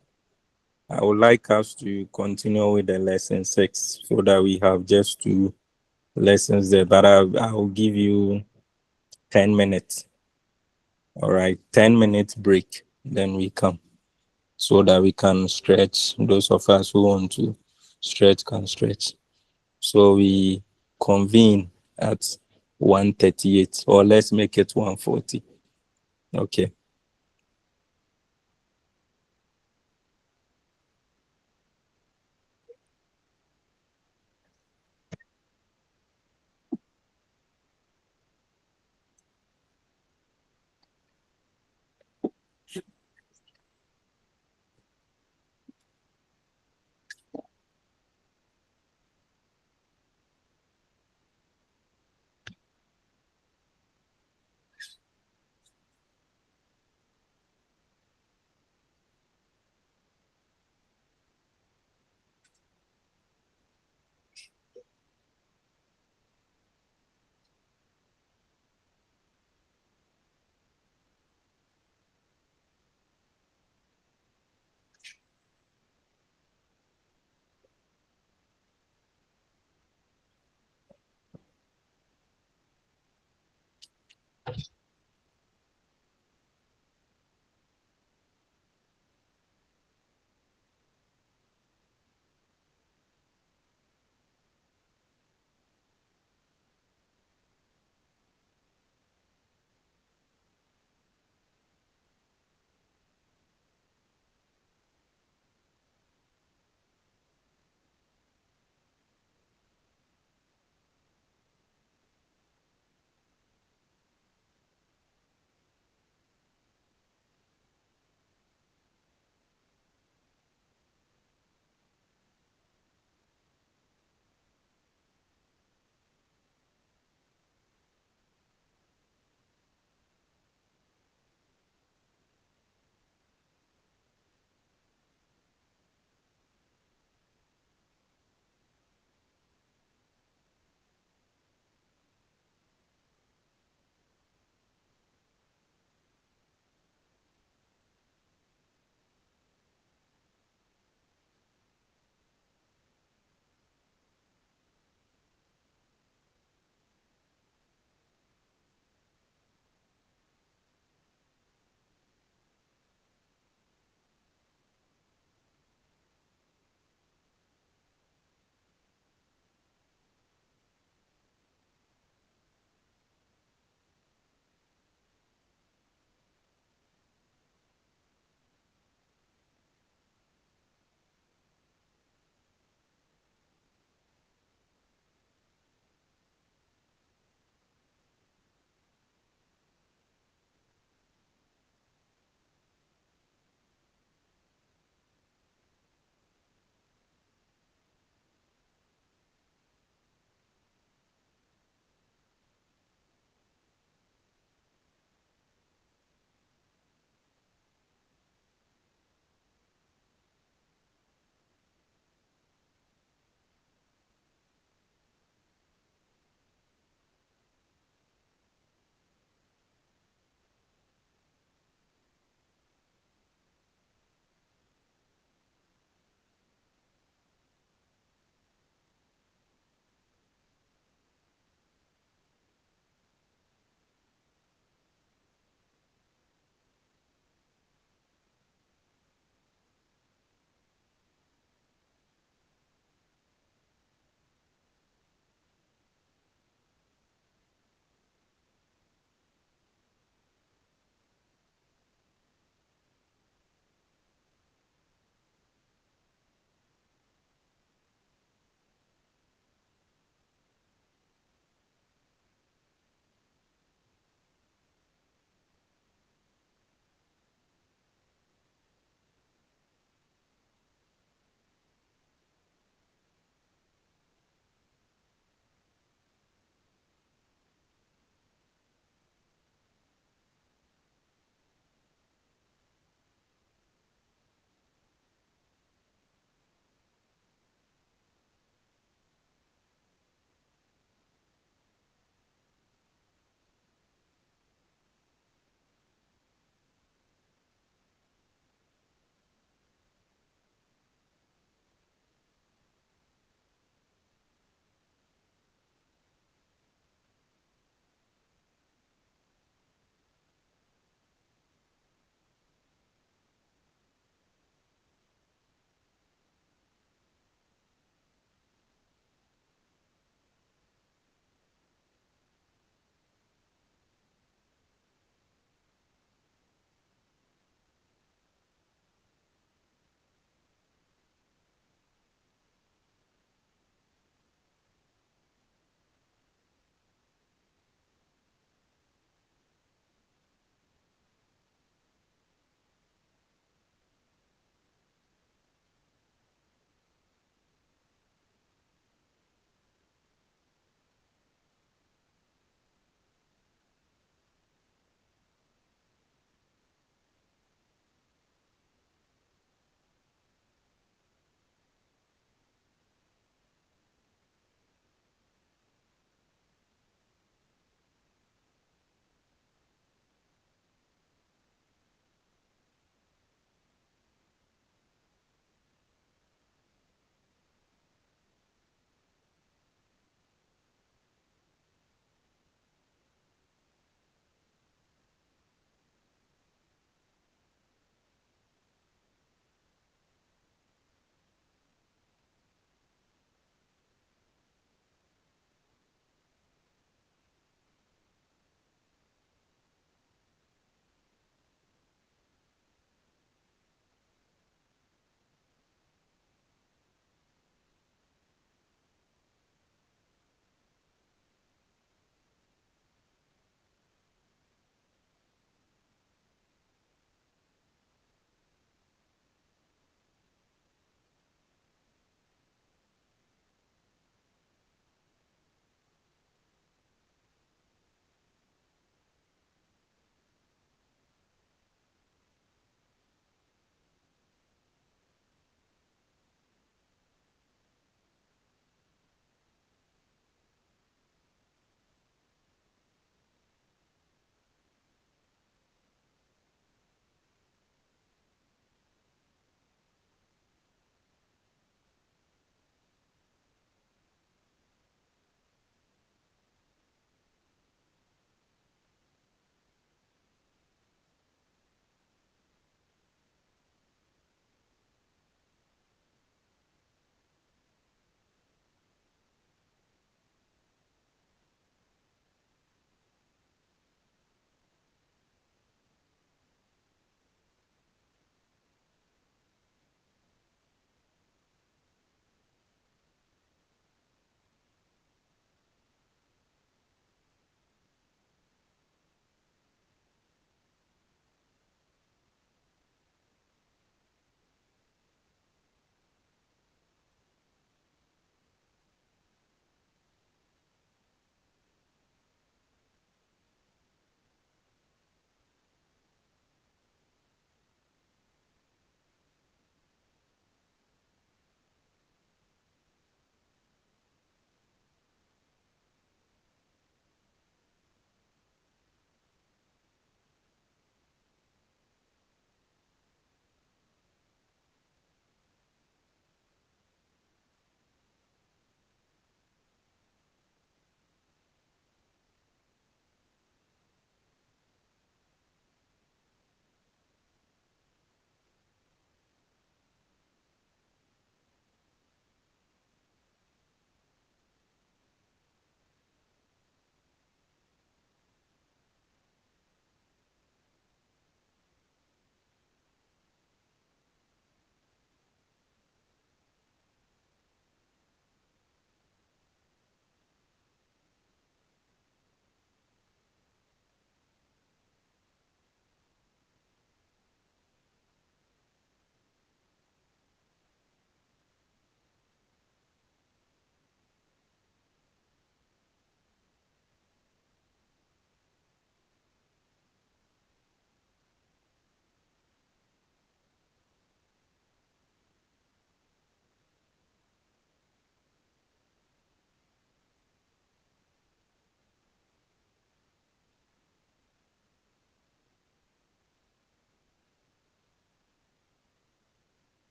I would like us to continue with the lesson 6 so that we have just 2 lessons there. But I'll give you 10 minutes. All right, 10 minutes break. Then we come so that we can stretch. Those of us who want to stretch can stretch. So we convene at 1:38, or let's make it 1:40. Okay.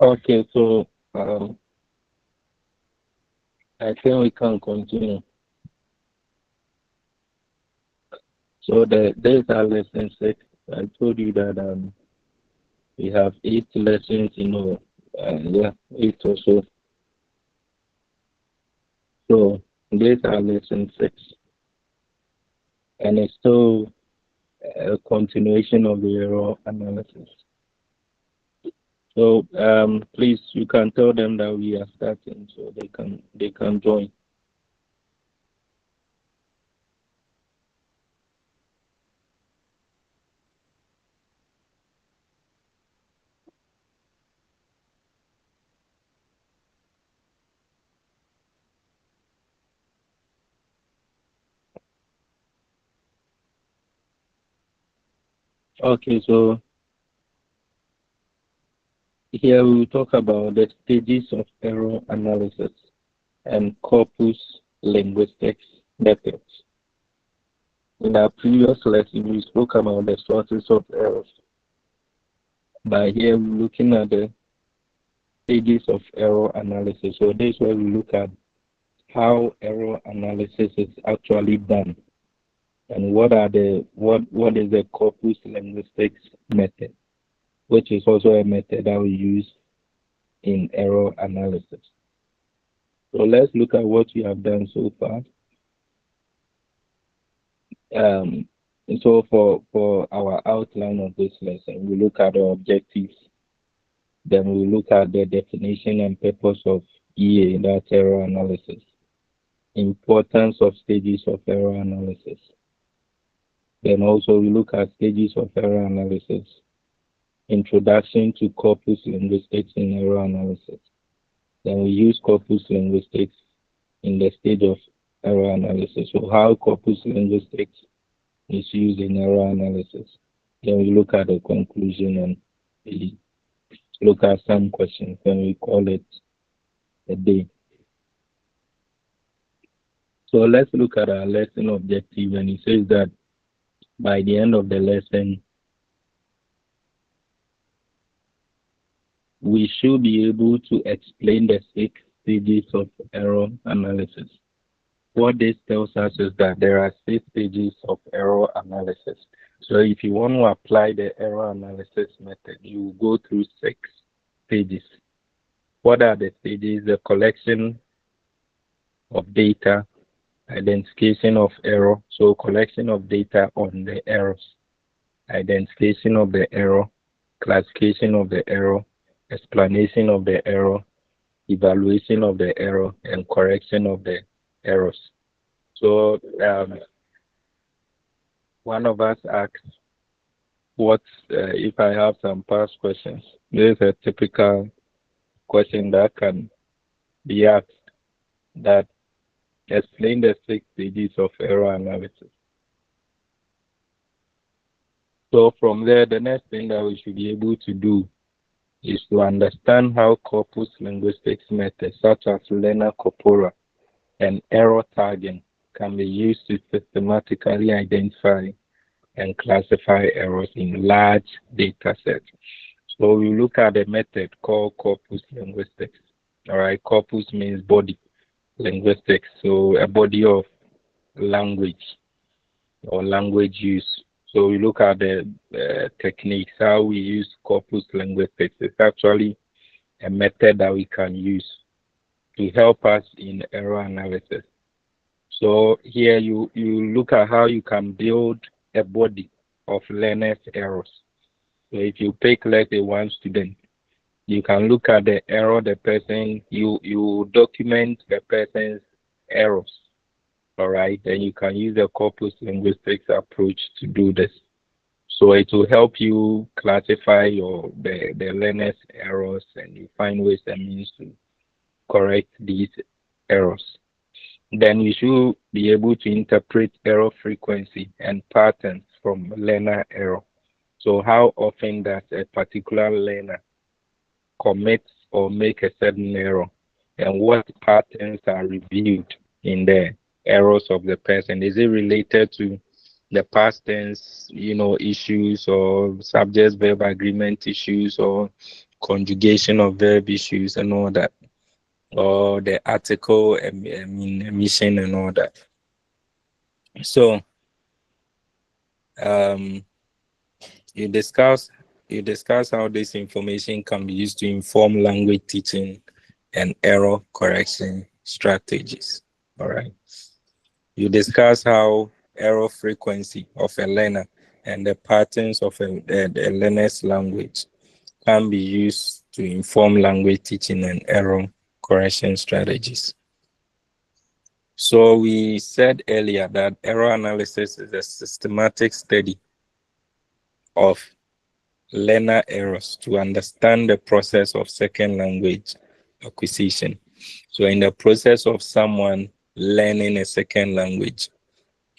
Okay, so I think we can continue. So there's our lesson 6. I told you that we have 8 lessons, yeah, 8 or so. So there's our lesson 6, and it's still a continuation of the error analysis. So please, you can tell them that we are starting, so they can join. Okay, so here we will talk about the stages of error analysis and corpus linguistics methods. In our previous lesson, we spoke about the sources of errors. But here we're looking at the stages of error analysis. So this is where we look at how error analysis is actually done, and what is the corpus linguistics method, which is also a method that we use in error analysis. So let's look at what we have done so far. So for our outline of this lesson, we look at the objectives, then we look at the definition and purpose of EA, that's error analysis, importance of stages of error analysis. Then also we look at stages of error analysis, introduction to corpus linguistics in error analysis. Then we use corpus linguistics in the stage of error analysis. So how corpus linguistics is used in error analysis. Then we look at the conclusion and we look at some questions, and we call it a day. So let's look at our lesson objective, and it says that by the end of the lesson, we should be able to explain the 6 stages of error analysis. What this tells us is that there are 6 stages of error analysis. So if you want to apply the error analysis method, you go through 6 stages. What are the stages? The collection of data, identification of error, so collection of data on the errors, identification of the error, classification of the error, explanation of the error, evaluation of the error, and correction of the errors. So one of us asked, what if I have some past questions? This is a typical question that can be asked, that explain the 6 stages of error analysis. So from there, the next thing that we should be able to do is to understand how corpus linguistics methods such as learner corpora and error tagging can be used to systematically identify and classify errors in large data sets. So we look at a method called corpus linguistics. All right, corpus means body, linguistics, so a body of language or language use. So we look at the techniques, how we use corpus linguistics. It's actually a method that we can use to help us in error analysis. So here you look at how you can build a body of learners' errors. So if you pick, let's say, one student, you can look at the error the person, you document the person's errors. All right, then you can use the corpus linguistics approach to do this. So it will help you classify the learner's errors, and you find ways and means to correct these errors. Then you should be able to interpret error frequency and patterns from learner error. So how often does a particular learner commit or make a certain error, and what patterns are reviewed in the errors of the person? Is it related to the past tense, issues, or subject verb agreement issues, or conjugation of verb issues and all that, or the article emission and all that. So you discuss how this information can be used to inform language teaching and error correction strategies. All right. You discuss how error frequency of a learner and the patterns of a learner's language can be used to inform language teaching and error correction strategies. So we said earlier that error analysis is a systematic study of learner errors to understand the process of second language acquisition. So in the process of someone learning a second language,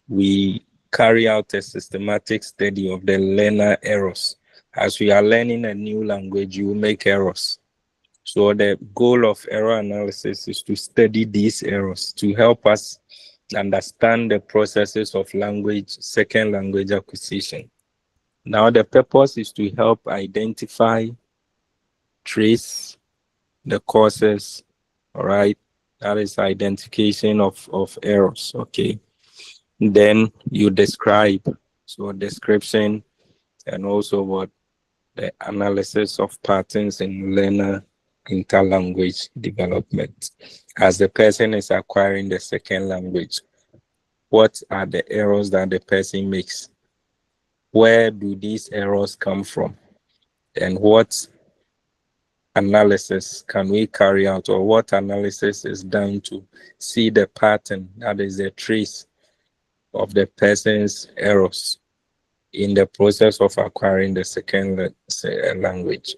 we carry out a systematic study of the learner errors. As we are learning a new language, you will make errors. So the goal of error analysis is to study these errors to help us understand the processes of second language acquisition. Now, the purpose is to help identify, trace the causes, all right? That is identification of errors, okay? Then you describe, so description, and also what the analysis of patterns in learner interlanguage development. As the person is acquiring the second language, what are the errors that the person makes? Where do these errors come from? And what analysis can we carry out, or what analysis is done to see the pattern, that is the trace of the person's errors in the process of acquiring the second language?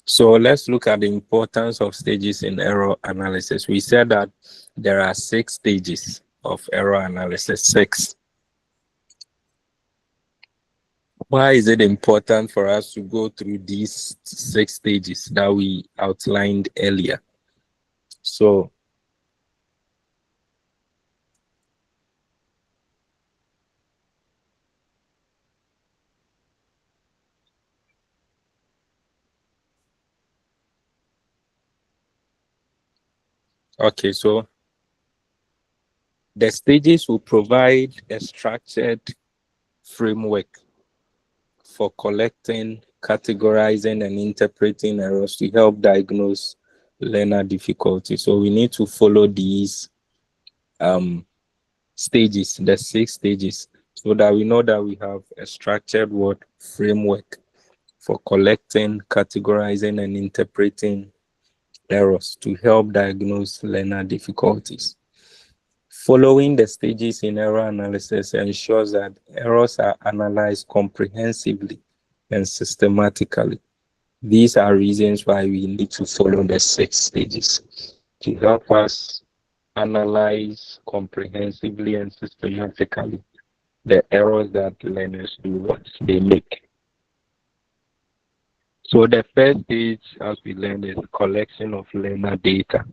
So let's look at the importance of stages in error analysis. We said that there are 6 stages of error analysis, 6. Why is it important for us to go through these 6 stages that we outlined earlier? So okay, so the stages will provide a structured framework for collecting, categorizing, and interpreting errors to help diagnose learner difficulty. So we need to follow these stages, the 6 stages, so that we know that we have a structured framework for collecting, categorizing, and interpreting errors to help diagnose learner difficulties. Following the stages in error analysis ensures that errors are analyzed comprehensively and systematically. These are reasons why we need to follow the 6 stages to help us analyze comprehensively and systematically the errors that learners do, what they make. So the first stage, as we learned, is collection of learner data.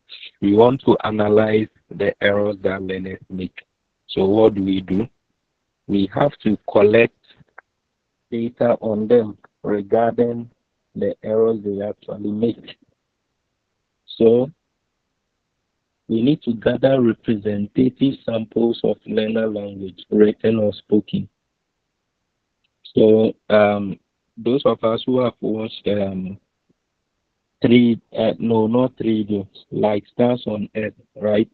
We want to analyze the errors that learners make. So what do? We have to collect data on them regarding the errors they actually make. So we need to gather representative samples of learner language, written or spoken. So those of us who have watched like Stars on Earth, right?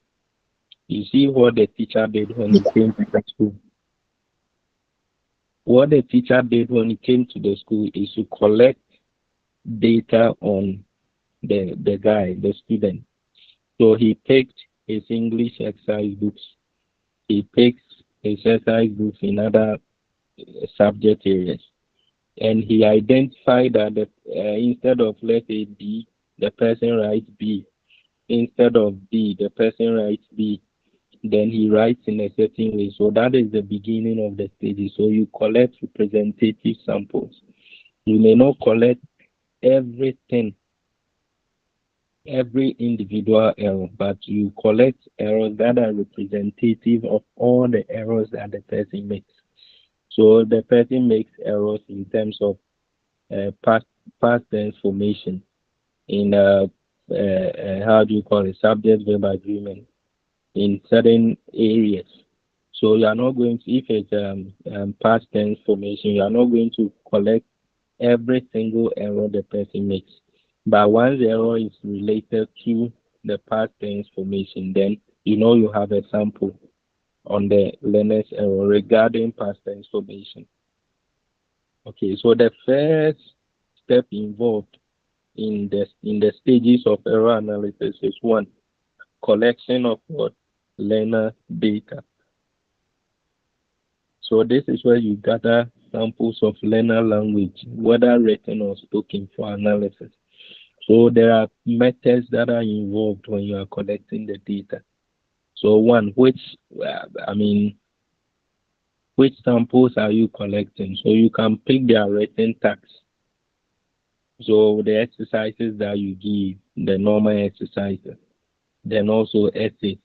You see what the teacher did when he came to the school. What the teacher did when he came to the school is to collect data on the guy, the student. So he picked his English exercise books. He picks his exercise books in other subject areas. And he identified that instead of, let's say, D, the person writes B. Instead of D, the person writes B. Then he writes in a certain way. So that is the beginning of the stages. So you collect representative samples. You may not collect everything, every individual error, but you collect errors that are representative of all the errors that the person makes. So the person makes errors in terms of past tense formation in how do you call it, subject verb agreement in certain areas. So you are not going to, if it's past tense formation, you are not going to collect every single error the person makes. But once the error is related to the past tense formation, then you know you have a sample on the learner's error regarding past tense formation. Okay, so the first step involved in the stages of error analysis is one, collection of what? Learner data. So this is where you gather samples of learner language, whether written or spoken, for analysis. So there are methods that are involved when you are collecting the data. So one, which samples are you collecting? So you can pick their written tags. So the exercises that you give, the normal exercises, then also essays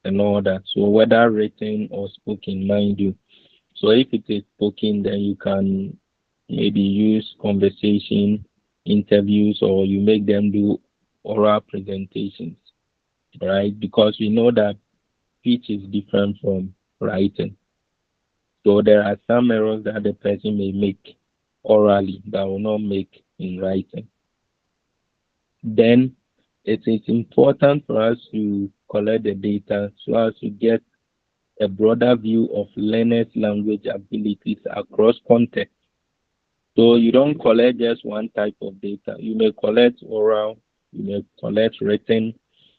and all that. So whether written or spoken, mind you. So if it is spoken, then you can maybe use conversation, interviews, or you make them do oral presentations, right? Because we know that speech is different from writing. So there are some errors that the person may make orally that will not make in writing. Then it is important for us to collect the data so as to get a broader view of learners' language abilities across context. So you don't collect just one type of data. You may collect oral, you may collect written,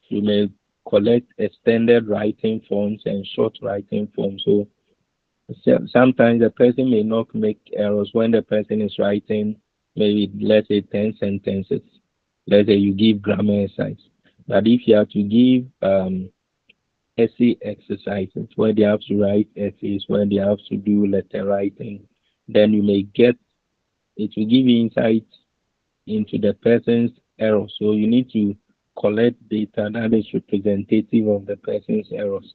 you may collect extended writing forms and short writing forms. So sometimes the person may not make errors when the person is writing maybe, let's say, 10 sentences. Let's say you give grammar exercise. But if you have to give essay exercises where they have to write essays, where they have to do letter writing, then you may get, it will give you insight into the person's error. So you need to collect data that is representative of the person's errors.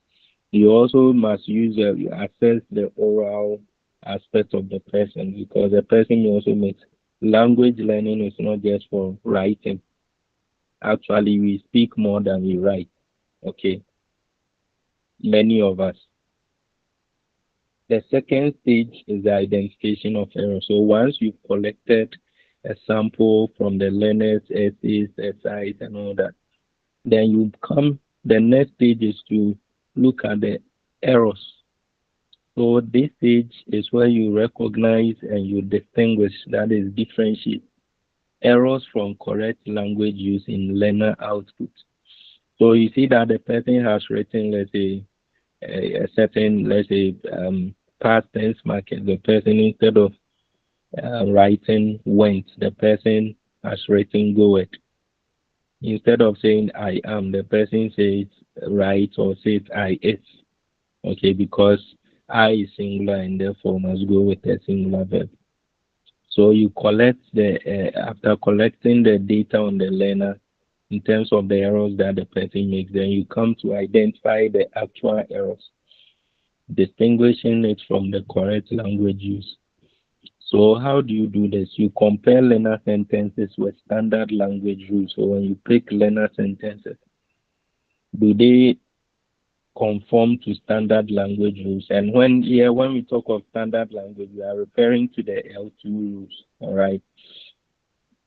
You also must use assess the oral aspect of the person, because the person also makes language learning is not just for writing. Actually, we speak more than we write. Okay, many of us. The second stage is the identification of error. So once you've collected a sample from the learner's essays, essays, and all that, then the next stage is to look at the errors. So this stage is where you recognize and you distinguish, that is, differentiate errors from correct language use in learner output. So you see that the person has written, let's say, a certain, let's say, past tense market. The person, instead of writing went, the person has written goeth. Instead of saying I am, the person says right or says I is. Okay, because I is singular and therefore must go with a singular verb. So you collect after collecting the data on the learner in terms of the errors that the person makes, then you come to identify the actual errors, distinguishing it from the correct language use. So how do you do this? You compare learner sentences with standard language rules. So when you pick learner sentences, do they conform to standard language rules? And when we talk of standard language, we are referring to the L2 rules. All right.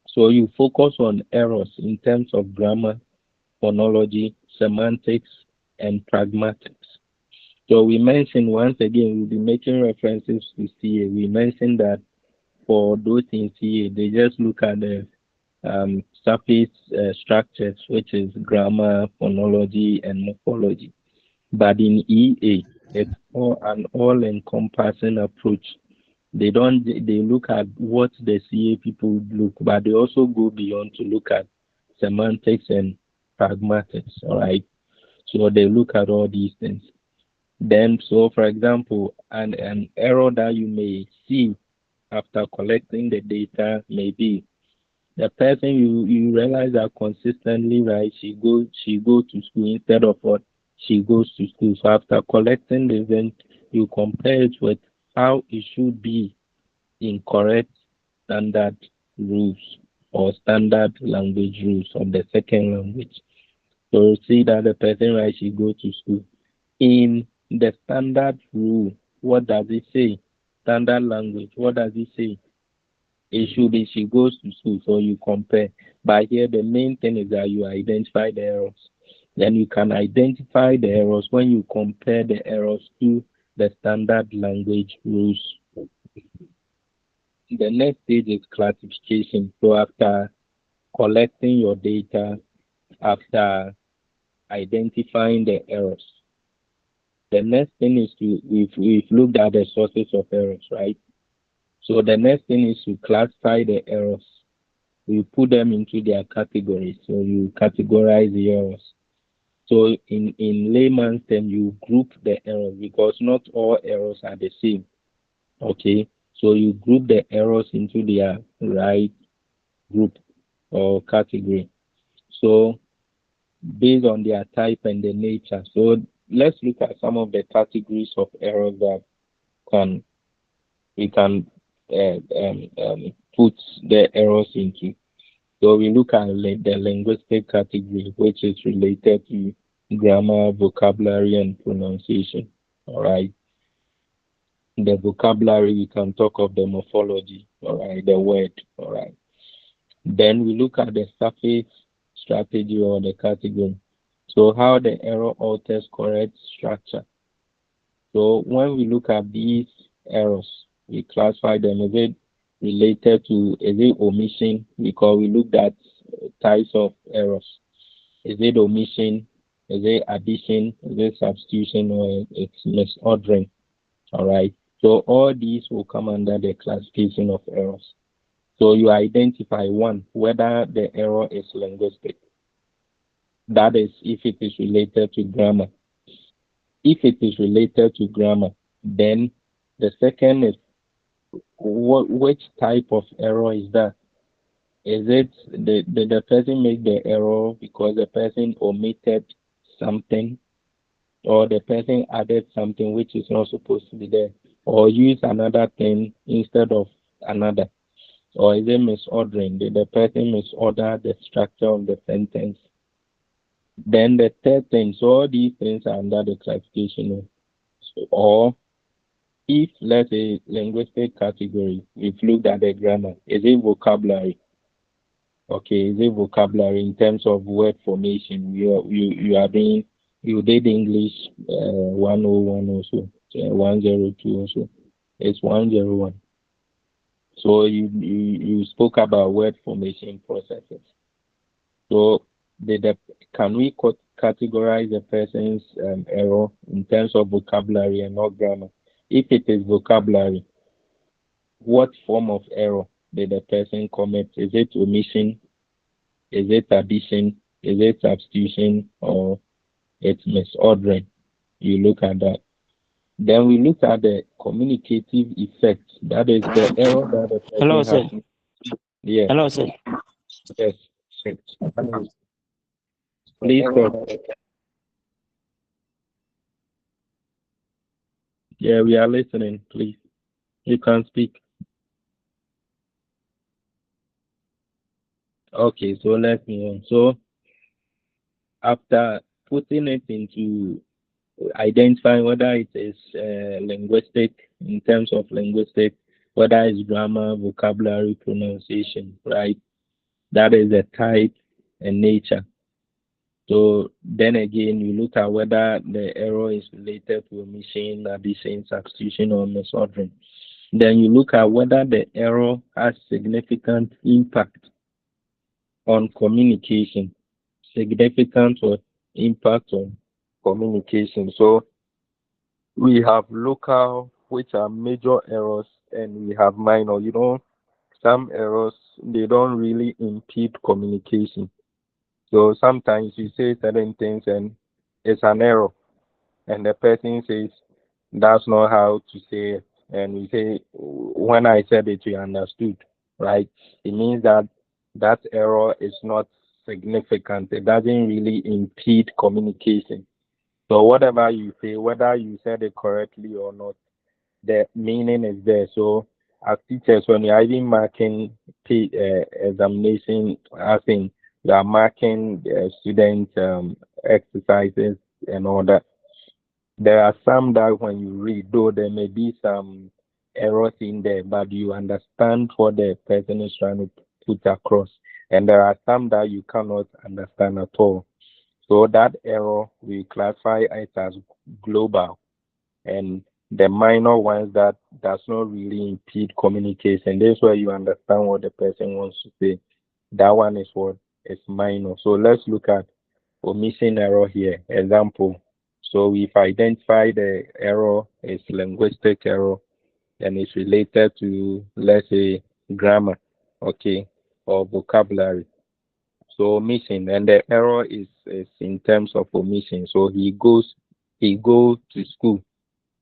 So you focus on errors in terms of grammar, phonology, semantics, and pragmatics. So we mentioned, once again, we'll be making references to CA. We mentioned that for those in CA, they just look at the surface structures, which is grammar, phonology, and morphology. But in EA, it's an all-encompassing approach. They look at what the CA people look, but they also go beyond to look at semantics and pragmatics. All right. So they look at all these things. Then, so for example, an error that you may see after collecting the data may be the person you realize that consistently, right? She go to school instead of what she goes to school. So after collecting the event, you compare it with how it should be in correct standard rules or standard language rules of the second language. So see that the person right she go to school in the standard rule. What does it say? Standard language. What does it say? It should be she goes to school, so you compare. But here the main thing is that you identify the errors. Then you can identify the errors when you compare the errors to the standard language rules. The next stage is classification. So after collecting your data, after identifying the errors, the next thing is to we've looked at the sources of errors, right? So the next thing is to classify the errors. You put them into their categories. So you categorize the errors. So in layman's term, you group the errors because not all errors are the same. Okay. So you group the errors into their right group or category. So based on their type and the nature. So let's look at some of the categories of errors that can we can put the errors into. So we look at the linguistic category, which is related to grammar, vocabulary, and pronunciation. All right. The vocabulary, we can talk of the morphology. All right. The word. All right. Then we look at the surface strategy or the category. So how the error alters correct structure. So when we look at these errors, we classify them. Is it related to, is it omission? Because we looked at types of errors. Is it omission? Is it addition? Is it substitution? Or it's misordering? All right. So all these will come under the classification of errors. So you identify one, whether the error is linguistic. That is, if it is related to grammar. If it is related to grammar, then the second is which type of error is that? Is it the person make the error because the person omitted something, or the person added something which is not supposed to be there, or use another thing instead of another, or is it misordering? Did the person misorder the structure of the sentence? Then the third thing, so all these things are under the classification. Or if, let's say, linguistic category, we've looked at the grammar, is it vocabulary? Okay, is it vocabulary in terms of word formation? You are doing, you did English 101 also, 102 also. It's 101. So you spoke about word formation processes. So can we categorize a person's error in terms of vocabulary and not grammar? If it is vocabulary, what form of error did the person commit? Is it omission? Is it addition? Is it substitution? Or it's misordering? You look at that. Then we look at the communicative effect. That is the error that the Hello, person sir. has. Yeah. Hello, sir. Yes. Please talk. Yeah, we are listening. Please, you can speak. Okay, so let's move on. So after putting it into identifying whether it is linguistic, in terms of linguistic, whether it's grammar, vocabulary, pronunciation, right? That is the type and nature. So then again, you look at whether the error is related to omission, addition, substitution, or misordering. Then you look at whether the error has significant impact on communication, significant or impact on communication. So we have local, which are major errors, and we have minor. Some errors, they don't really impede communication. So sometimes you say certain things and it's an error, and the person says that's not how to say it. And we say, when I said it, you understood, right? It means that that error is not significant. It doesn't really impede communication. So whatever you say, whether you said it correctly or not, the meaning is there. So as teachers, when you're even marking examination, I think you are marking student exercises and all that. There are some that when you read, though there may be some errors in there, but you understand what the person is trying to put across. And there are some that you cannot understand at all. So that error we classify it as global, and the minor ones that does not really impede communication. This is where you understand what the person wants to say. That one is what is minor. So let's look at omission error here. Example. So we've identified the error is linguistic error and it's related to, let's say, grammar, okay, or vocabulary. So omission, and the error is in terms of omission. So he goes to school.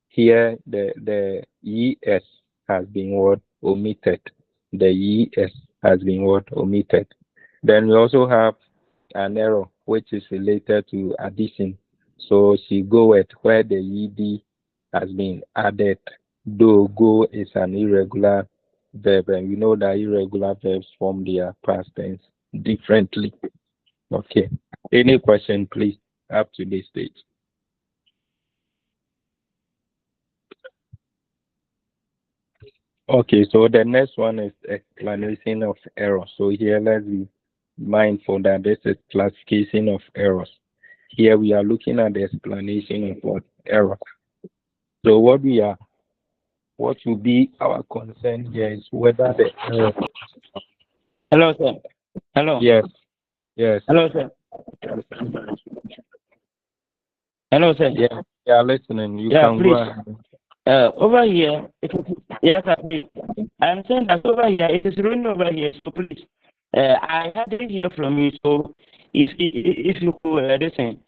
Here the ES has been what omitted. The ES has been what omitted. Then we also have an error which is related to addition. So she goeth where the ED has been added. Though go is an irregular verb, and we know that irregular verbs form their past tense differently. Okay. Any question, please, up to this stage? Okay, so the next one is explanation of error. So here let's be mindful that this is classification of errors. Here we are looking at the explanation of what error. So what will be our concern here is whether the error. Hello, sir. Hello. Yes. Yes. Hello, sir. Hello, sir. Yeah, listening. You Yeah, can please. go ahead. Over here, yes, I'm saying that over here, it is raining over here, so please, I didn't hear from you, so if you could listen,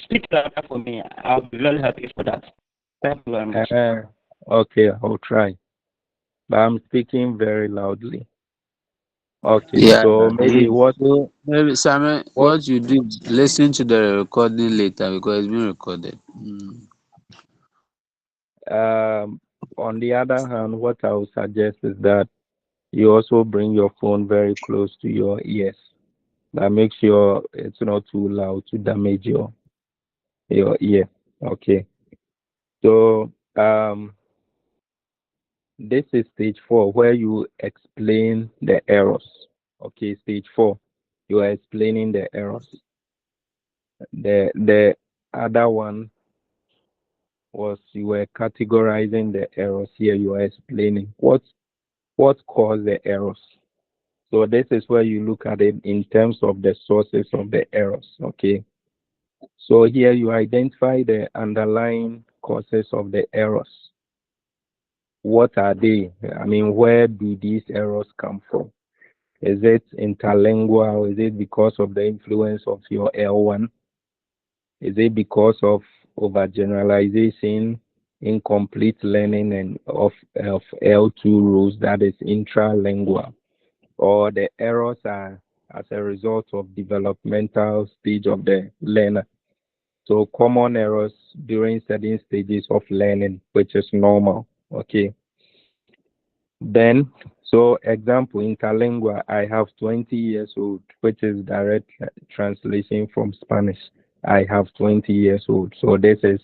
speak louder for me, I'll be very happy for that. Thank you very much. Okay, I'll try, but I'm speaking very loudly. Okay, Yeah, so maybe maybe Simon, what you do is listen to the recording later because it's being recorded. On the other hand, what I would suggest is that you also bring your phone very close to your ears. That makes sure it's not too loud to damage your ear. Okay. So this is stage 4 where you explain the errors. Okay, stage 4, you are explaining the errors. The other one was you were categorizing the errors. Here you are explaining what caused the errors. So this is where you look at it in terms of the sources of the errors. Okay. So here you identify the underlying causes of the errors. What are they? I mean, where do these errors come from? Is it interlingual? Is it because of the influence of your L1? Is it because of overgeneralization, incomplete learning, and of L2 rules, that is intralingual? Or the errors are as a result of developmental stage of the learner? So common errors during certain stages of learning, which is normal. Okay. Then, so example, interlingual, I have 20 years old, which is direct translation from Spanish. I have 20 years old. So this is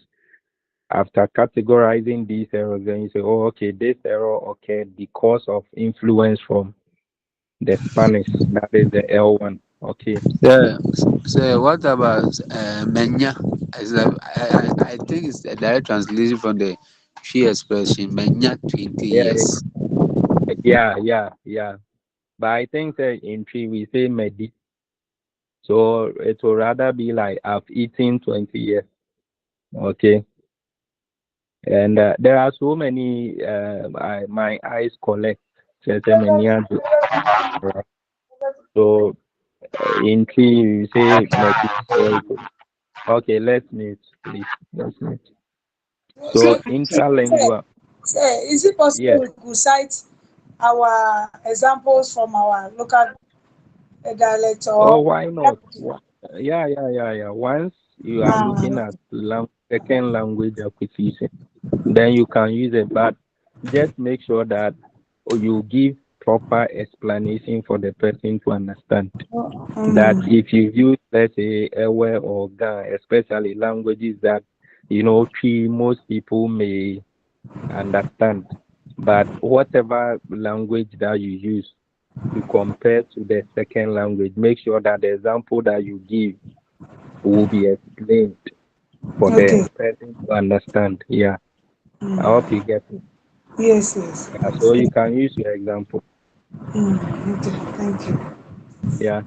after categorizing these errors, then you say, oh, okay, this error occurred because of influence from the Spanish, that is the L1. Okay. Yeah. So what about menya? I think it's a direct translation from the She expression menya 20 years. Yeah. But I think that in tree we say medi. So it will rather be like I've eaten 20 years. Okay. And there are so many, my eyes collect. Right? So in tree you say medi. Okay, let's mute, please. Let's mute. So intralingual. Is it possible Yes. we could cite our examples from our local dialect Oh, or why not? Yeah. Once you are looking at second language acquisition, then you can use it. But just make sure that you give proper explanation for the person to understand. That if you use, let's say, Ewe or Ga, especially languages that, most people may understand. But whatever language that you use to compare to the second language, make sure that the example that you give will be explained for the Okay. person to understand. Yeah, I hope you get it. Yes, yes. Yeah, so you can use your example. Okay, thank you. Yeah.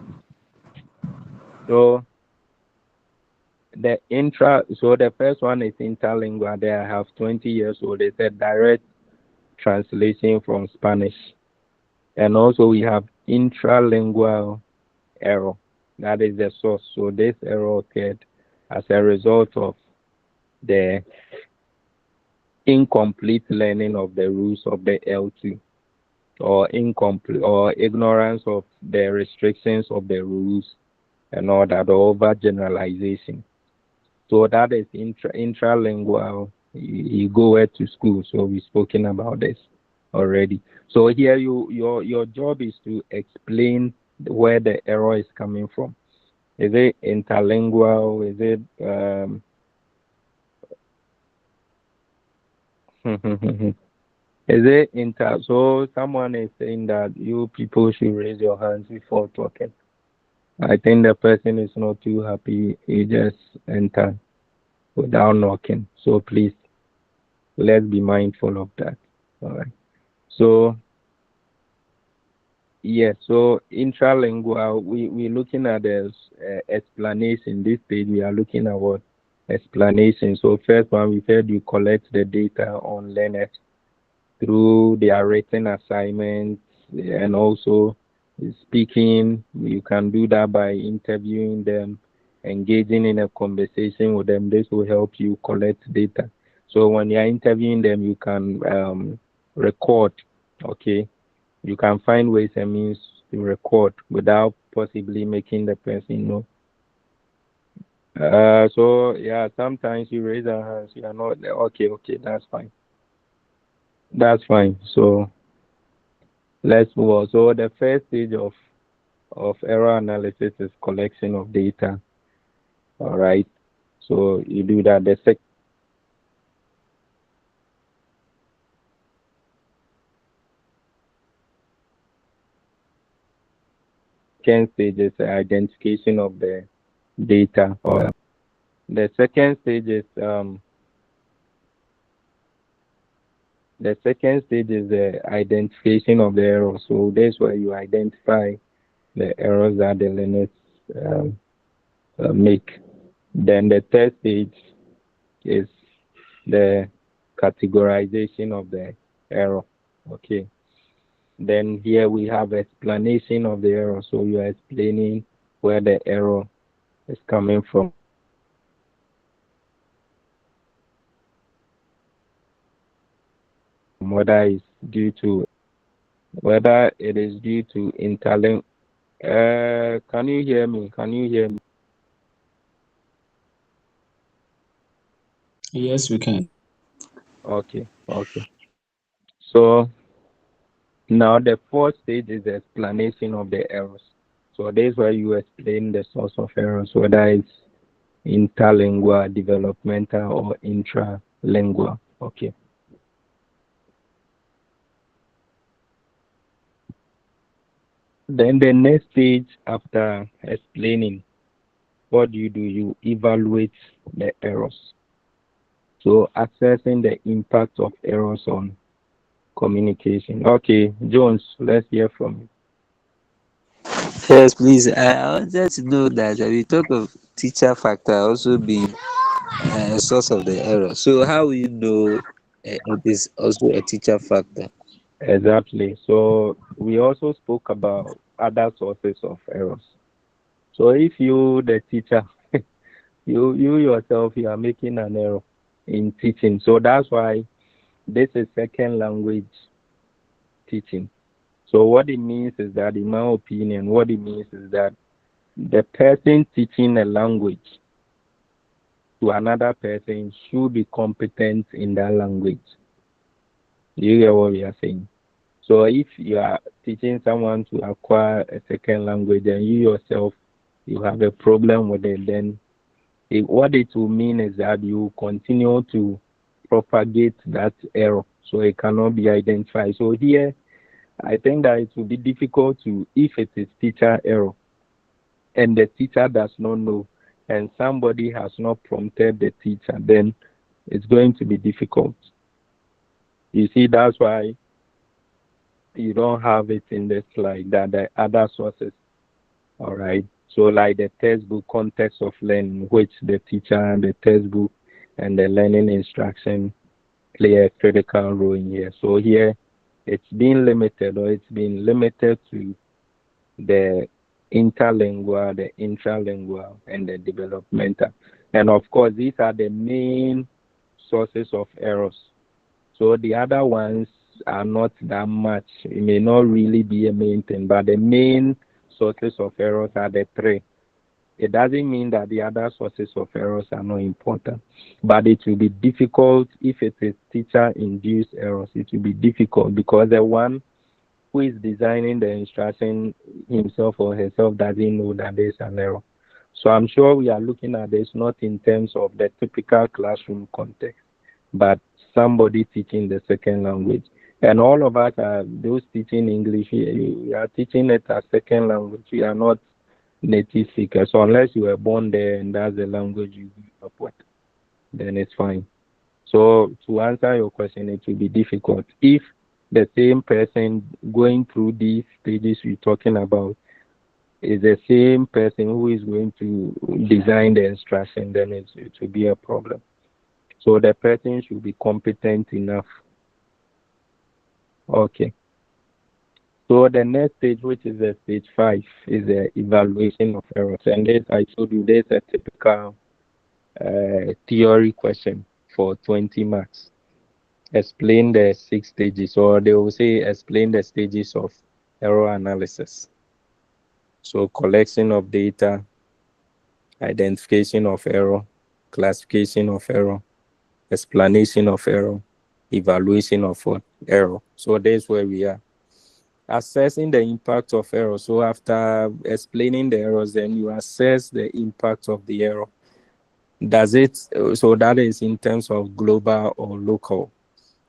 So the first one is interlingual. There I have 20 years old. They said direct translation from Spanish. And also we have intralingual error. That is the source. So this error occurred as a result of the incomplete learning of the rules of the L2, or incomplete or ignorance of the restrictions of the rules and all that, or overgeneralization. So that is intralingual. You go where to school, so we've spoken about this already. So here your job is to explain where the error is coming from. Is it interlingual? Is it is it inter? So someone is saying that you people should raise your hands before talking. I think the person is not too happy. He just enter without knocking. So please, let's be mindful of that. All right. So yes, so intralingual, we're looking at the explanation. This page we are looking at what explanation. So first one, we said you collect the data on learners through their written assignments and also speaking. You can do that by interviewing them, engaging in a conversation with them. This will help you collect data. So when you're interviewing them, you can record. Okay, you can find ways and means to record without possibly making the person know. So yeah, sometimes you raise your hands, you are not okay, that's fine. That's fine. So let's move on. So the first stage of error analysis is collection of data. All right. So you do that. The second stage is the identification of the data. Or the second stage is the identification of the error. So that's where you identify the errors that the learners make. Then the third stage is the categorization of the error. Okay. Then here we have explanation of the error. So you are explaining where the error is coming from. Whether it's due to whether it is due to interlink. Can you hear me? Can you hear me? Yes, we can. Okay. Okay. So now the fourth stage is the explanation of the errors. So this is where you explain the source of errors, whether it's interlingual, developmental, or intralingual. Okay. Then the next stage after explaining, what do? You evaluate the errors. So assessing the impact of errors on communication. Okay, Jones, let's hear from you. Yes, please. I wanted to know that we talk of teacher factor also being a source of the error. So how will you know it is also a teacher factor? Exactly. So we also spoke about other sources of errors. So if you, the teacher, you yourself, you are making an error in teaching. So that's why this is second language teaching. So what it means is that, in my opinion, what it means is that the person teaching a language to another person should be competent in that language. You get what we are saying? So if you are teaching someone to acquire a second language and you yourself you have a problem with it, then what it will mean is that you continue to propagate that error, so it cannot be identified. So here, I think that it will be difficult to, if it is teacher error and the teacher does not know and somebody has not prompted the teacher, then it's going to be difficult. You see, that's why you don't have it in the slide, that the other sources. All right. So like the textbook context of learning, which the teacher and the textbook and the learning instruction play a critical role in here. So here it's been limited, or it's been limited to the interlingual, the intralingual, and the developmental. And of course, these are the main sources of errors. So the other ones are not that much. It may not really be a main thing, but the main sources of errors are the three. It doesn't mean that the other sources of errors are not important, but it will be difficult if it is teacher-induced errors. It will be difficult because the one who is designing the instruction himself or herself doesn't know that there's an error. So I'm sure we are looking at this not in terms of the typical classroom context, but somebody teaching the second language. And all of us are those teaching English. We are teaching it as second language. We are not native speakers. So unless you were born there and that's the language you grew up with, then it's fine. So to answer your question, it will be difficult. If the same person going through these stages we're talking about is the same person who is going to design the instruction, then it will be a problem. So the person should be competent enough. Okay. So the next stage, which is the stage 5, is the evaluation of errors. And this, I told you, there's a typical theory question for 20 marks. Explain the 6 stages, or they will say explain the stages of error analysis. So collection of data, identification of error, classification of error, explanation of error, evaluation of error. So that's where we are. Assessing the impact of error. So after explaining the errors, then you assess the impact of the error. Does it, so that is in terms of global or local.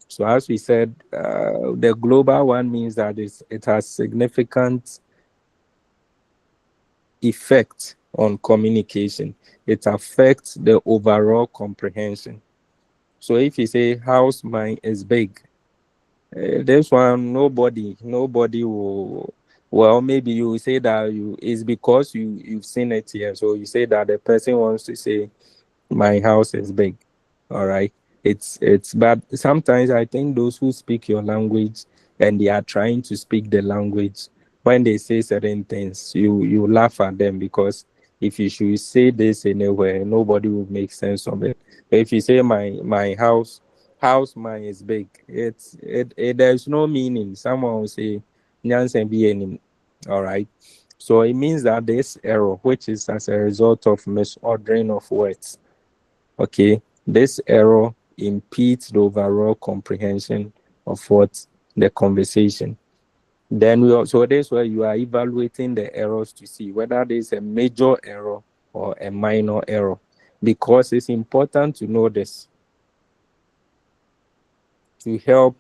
So as we said, the global one means that it has significant effect on communication. It affects the overall comprehension. So if you say house mine is big, this one nobody will. Well, maybe you will say that it's because you've seen it here. So you say that the person wants to say my house is big. All right. It's but sometimes I think those who speak your language and they are trying to speak the language, when they say certain things, you laugh at them, because if you should say this anywhere, nobody will make sense of it. But if you say my house mine is big, it there's no meaning. Someone will say Nyansen be any. All right. So it means that this error, which is as a result of misordering of words, okay, this error impedes the overall comprehension of what the conversation. Then we also, this where you are evaluating the errors to see whether there's a major error or a minor error, because it's important to know this to help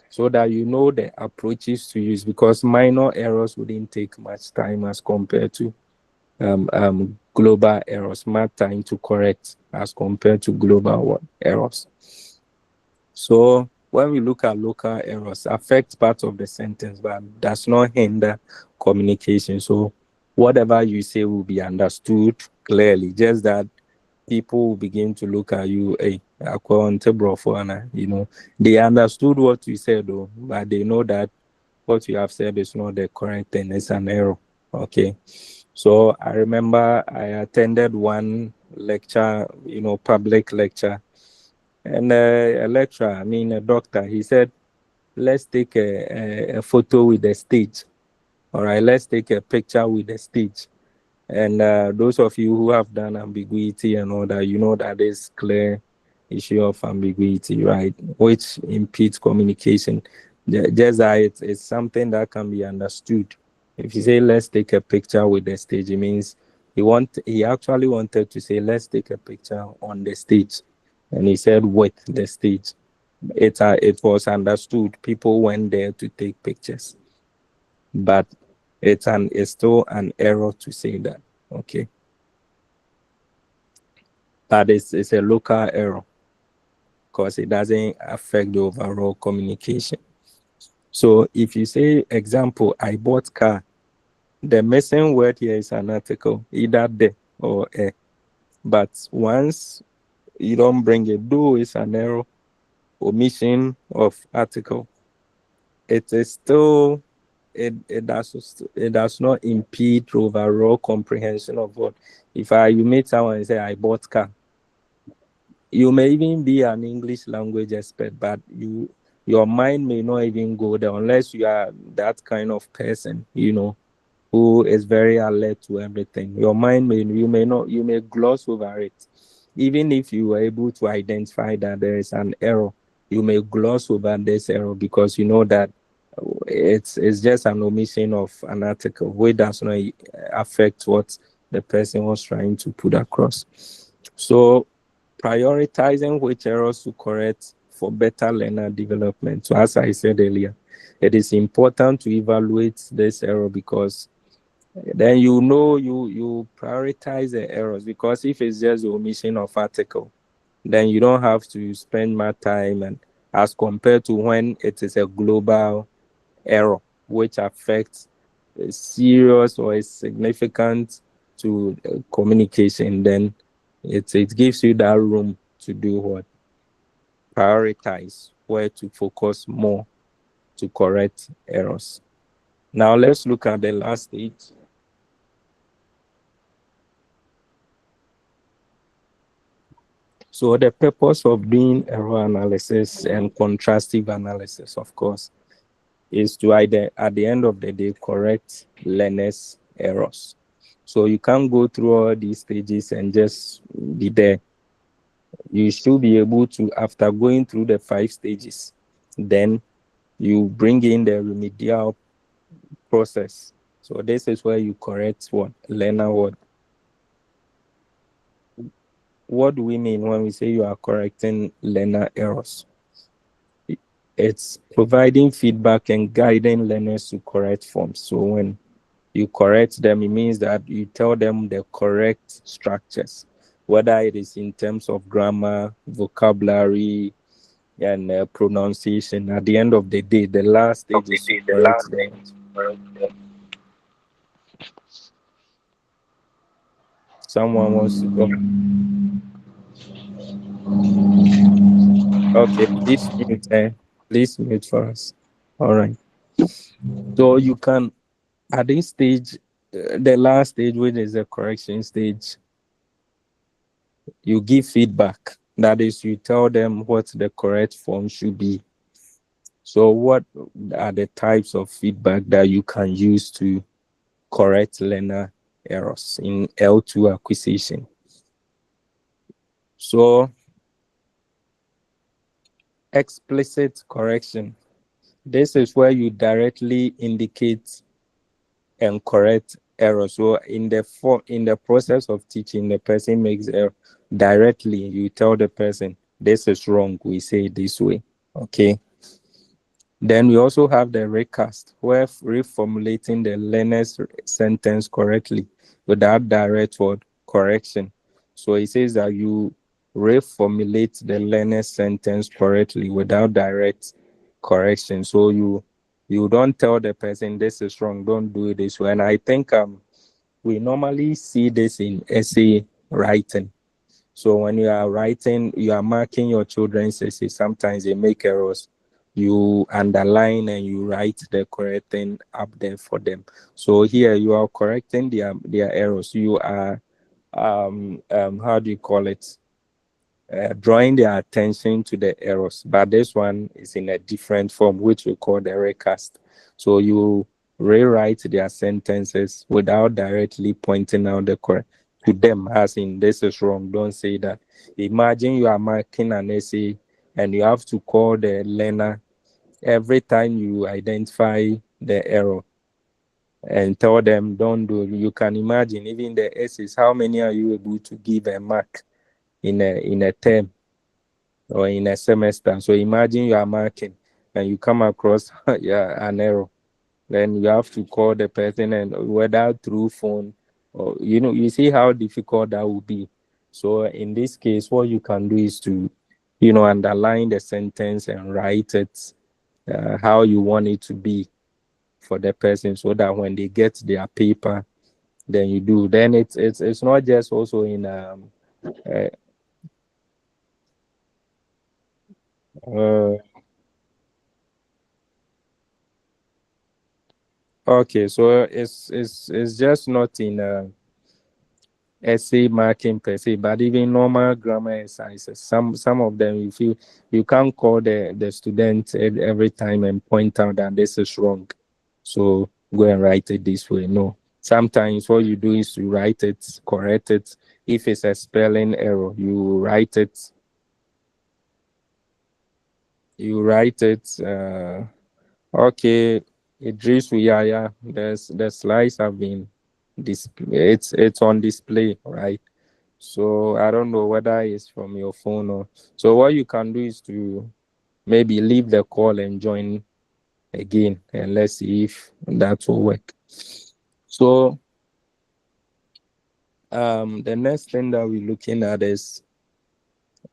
so that you know the approaches to use, because minor errors wouldn't take much time as compared to global errors, more time to correct as compared to global errors. So when we look at local errors, affect part of the sentence, but does not hinder communication. So whatever you say will be understood clearly, just that people will begin to look at you, hey, you know, they understood what you said though, but they know that what you have said is not the correct thing, it's an error. Okay. So I remember I attended one lecture, you know, public lecture, and a lecturer, I mean a doctor, he said, let's take a photo with the stage. All right, let's take a picture with the stage. And those of you who have done ambiguity and all that, you know that there's clear issue of ambiguity, right? Which impedes communication. Just that it's something that can be understood. If you say let's take a picture with the stage, it means he actually wanted to say let's take a picture on the stage, and he said with the stage. It was understood. People went there to take pictures, but it's still an error to say that. Okay, but it's a local error because it doesn't affect the overall communication. So if you say, example, I bought car, the missing word here is an article, either the or a. But once you don't bring it, do is an error, omission of article. It is still it does not impede overall comprehension of what. If you meet someone and say I bought car, you may even be an English language expert, but your mind may not even go there unless you are that kind of person, who is very alert to everything. Your mind you may gloss over it. Even if you were able to identify that there is an error, you may gloss over this error because you know that it's just an omission of an article, which does not affect what the person was trying to put across. So prioritizing which errors to correct for better learner development. So as I said earlier, it is important to evaluate this error because then you prioritize the errors, because if it's just the omission of article, then you don't have to spend more time, and as compared to when it is a global error which affects serious or is significant to communication, then it gives you that room to do what? Prioritize where to focus more to correct errors. Now let's look at the last stage. So the purpose of doing error analysis and contrastive analysis, of course, is to at the end of the day correct learners' errors. So you can't go through all these stages and just be there. You should be able to, after going through the 5 stages, then you bring in the remedial process. So this is where you correct what? Learner what? What do we mean when we say you are correcting learner errors? It's providing feedback and guiding learners to correct forms. So when you correct them, it means that you tell them the correct structures, whether it is in terms of grammar, vocabulary, and pronunciation. At the end of the day, the last stage is to correct them. Someone wants to go. Okay, please mute. Please mute for us. All right. So you can, at this stage, the last stage, which is the correction stage, you give feedback. That is, you tell them what the correct form should be. So what are the types of feedback that you can use to correct learner errors in L2 acquisition? So explicit correction. This is where you directly indicate and correct errors. So in the process of teaching, the person makes error directly. You tell the person this is wrong. We say it this way. Okay. Then we also have the recast, where reformulating the learner's sentence correctly without direct word correction. So it says that you reformulate the learner's sentence correctly without direct correction. So you don't tell the person this is wrong, don't do it this way. And I think we normally see this in essay writing. So when you are writing, you are marking your children's essay. Sometimes they make errors. You underline and you write the correct thing up there for them. So here you are correcting their errors. You are how do you call it? Drawing their attention to the errors. But this one is in a different form, which we call the recast. So you rewrite their sentences without directly pointing out the correct to them, as in this is wrong. Don't say that. Imagine you are marking an essay and you have to call the learner every time you identify the error and tell them don't do. You can imagine even the essays. How many are you able to give a mark in a term or in a semester? So imagine you are marking and you come across an error. Then you have to call the person, and whether through phone or you see how difficult that would be. So in this case, what you can do is to underline the sentence and write it how you want it to be for the person, so that when they get their paper, then you do. Then it's not just also in uh, uh, okay, so it's just not in essay marking per se, but even normal grammar exercises. Some of them, you feel you can't call the student every time and point out that this is wrong. So go and write it this way. No. Sometimes what you do is to write it, correct it. If it's a spelling error, you write it. You write it. Okay, Idris Uyaya. The slides have been it's on display, right? So I don't know whether it's from your phone or so. What you can do is to maybe leave the call and join again, and let's see if that will work. So the next thing that we're looking at is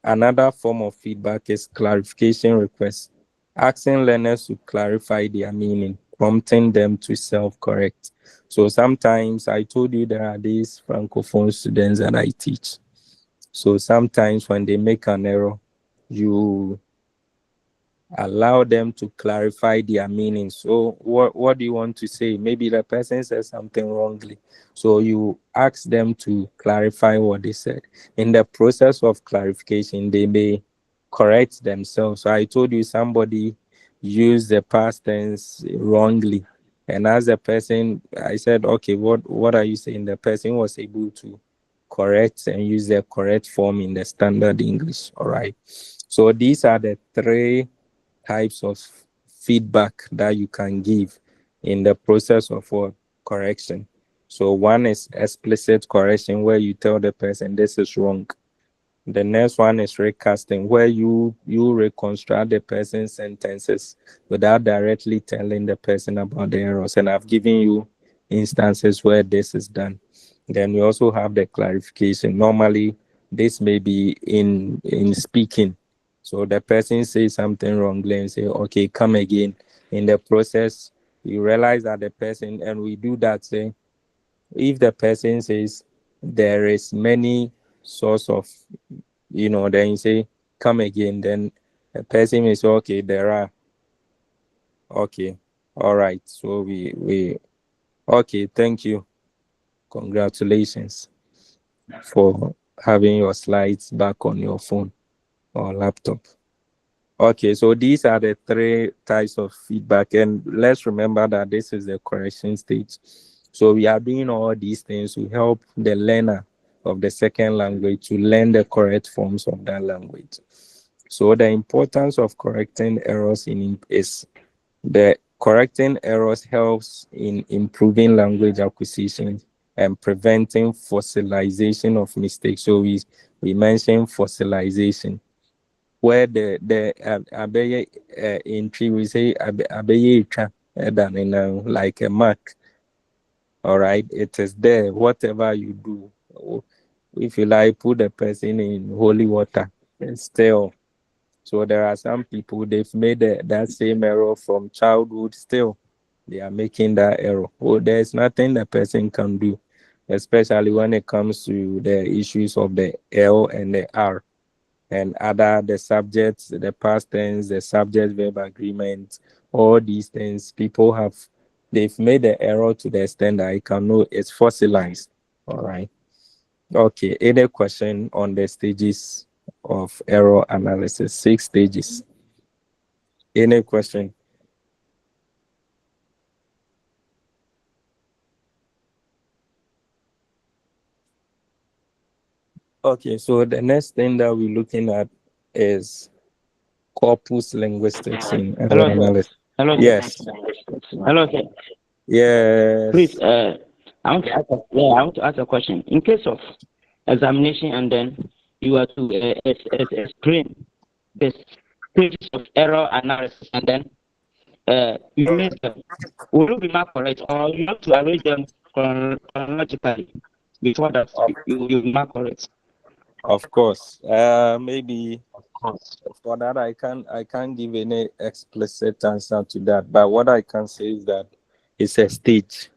another form of feedback is clarification requests, asking learners to clarify their meaning, prompting them to self-correct. So sometimes I told you there are these francophone students that I teach. So sometimes when they make an error, you allow them to clarify their meaning. So what do you want to say? Maybe the person said something wrongly. So you ask them to clarify what they said. In the process of clarification, they may correct themselves. So I told you somebody used the past tense wrongly. And as a person, I said, okay, what are you saying? The person was able to correct and use the correct form in the standard English. All right. So these are the three types of feedback that you can give in the process of correction. So one is explicit correction, where you tell the person this is wrong. The next one is recasting, where you reconstruct the person's sentences without directly telling the person about the errors. And I've given you instances where this is done. Then we also have the clarification. Normally, this may be in speaking. So the person says something wrongly and say, okay, come again. In the process, you realize that the person, and we do that, say, if the person says there is many source of, then you say, come again, then the person may say, okay, there are, okay, all right. So okay, thank you. Congratulations for having your slides back on your phone or laptop. Okay, so these are the three types of feedback, and let's remember that this is the correction stage. So we are doing all these things to help the learner of the second language to learn the correct forms of that language. So the importance of correcting errors is the correcting errors helps in improving language acquisition and preventing fossilization of mistakes. So we mentioned fossilization, where the abeye entry, we say abeye than in like a mark. All right, it is there. Whatever you do, if you like, put the person in holy water and still. So there are some people, they've made that same error from childhood. Still they are making that error. Well, there's nothing the person can do, especially when it comes to the issues of the L and the R and the subjects, the past tense, the subject verb agreement, all these things. They've made the error to the extent that I can know it's fossilized. All right. Okay. Any question on the stages of error analysis? 6 stages. Any question? Okay, so the next thing that we're looking at is corpus linguistics in error Hello, sir. analysis. Hello, sir. Yes, Hello, sir. Please, yes, I want to ask a question. In case of examination, and then you are to explain the stages of error analysis, and then you list them. Will you be marked correct, or you have to arrange them chronologically before that you mark correct? of course. Maybe for that I can't give any explicit answer to that. But what I can say is that it's a stage.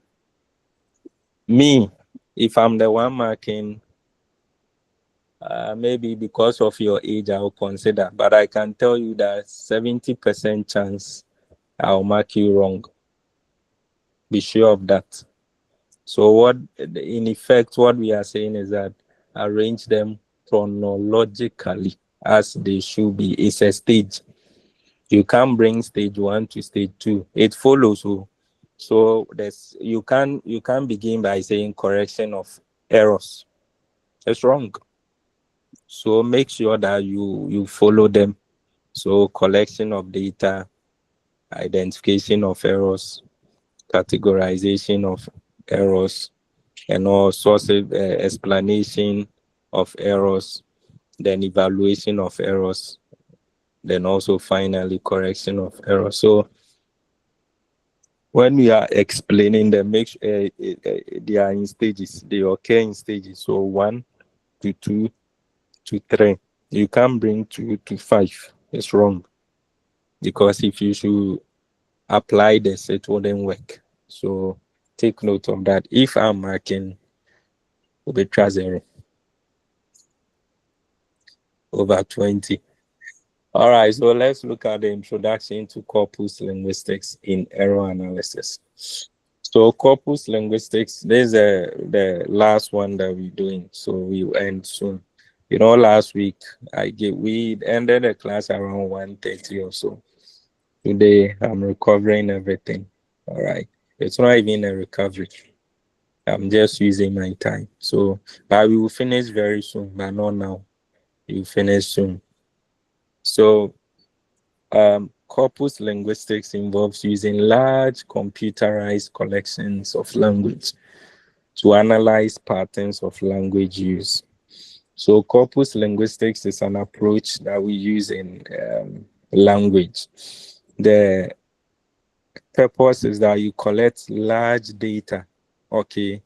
Me, if I'm the one marking, maybe because of your age, I'll consider. But I can tell you that 70% chance I'll mark you wrong. Be sure of that. So what, in effect, what we are saying is that arrange them chronologically as they should be. It's a stage. You can't bring stage 1 to stage 2. It follows. So there's you can begin by saying correction of errors. It's wrong. So make sure that you follow them. So collection of data, identification of errors, categorization of errors, and all sorts of explanation of errors, then evaluation of errors, then also finally correction of errors. So when we are explaining them, make sure they are in stages. They occur in stages. So 1 to 2 to 3. You can't bring 2 to 5. It's wrong, because if you should apply this, it wouldn't work. So take note of that. If I'm marking Obetra 0 over 20. All right, so let's look at the introduction to corpus linguistics in error analysis. So corpus linguistics, this is the last one that we're doing. So we will end soon. Last week we ended the class around 1:30 or so. Today I'm recovering everything. All right. It's not even a recovery. I'm just using my time. So, but we will finish very soon, but not now. You finish soon. So corpus linguistics involves using large computerized collections of language to analyze patterns of language use. So corpus linguistics is an approach that we use in language. The purpose is that you collect large data, okay,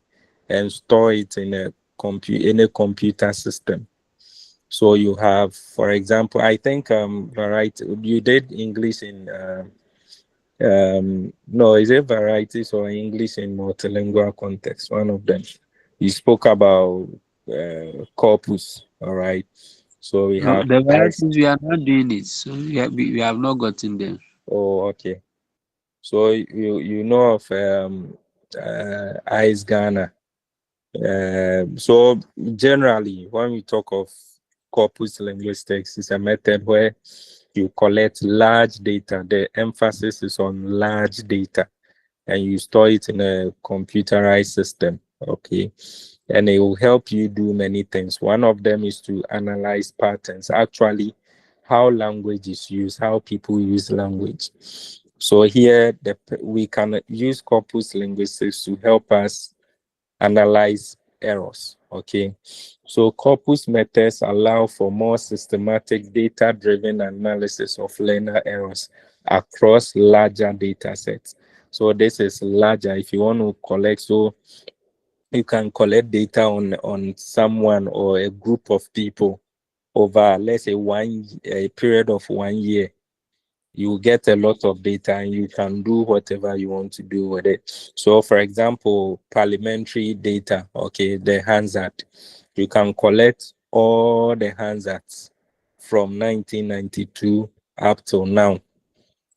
and store it in a computer system. So you have, for example, I think variety. You did English in no, is it varieties or English in multilingual context? One of them. You spoke about corpus. All right. So we No, have. the varieties we are not doing it, so we have not gotten them. Oh, okay. So you know of Ice Ghana. So generally, when we talk of corpus linguistics, it's a method where you collect large data. The emphasis is on large data, and you store it in a computerized system. Okay, and it will help you do many things. One of them is to analyze patterns. Actually, how language is used, how people use language. So here, we can use corpus linguistics to help us analyze errors. Okay, so corpus methods allow for more systematic data-driven analysis of learner errors across larger data sets. So this is larger. If you want to collect, so you can collect data on someone or a group of people over, let's say, a period of 1 year. You get a lot of data and you can do whatever you want to do with it. So, for example, parliamentary data, okay, the Hansard, you can collect all the Hansards from 1992 up till now,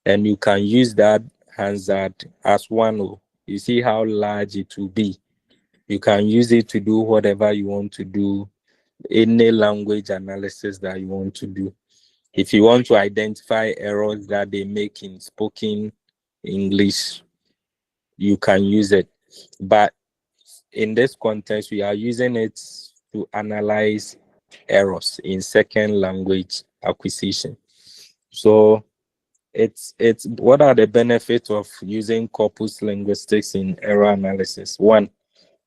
and you can use that Hansard as one. You see how large it will be. You can use it to do whatever you want to do, any language analysis that you want to do. If you want to identify errors that they make in spoken English, you can use it. But in this context, we are using it to analyze errors in second language acquisition. So it's what are the benefits of using corpus linguistics in error analysis? One,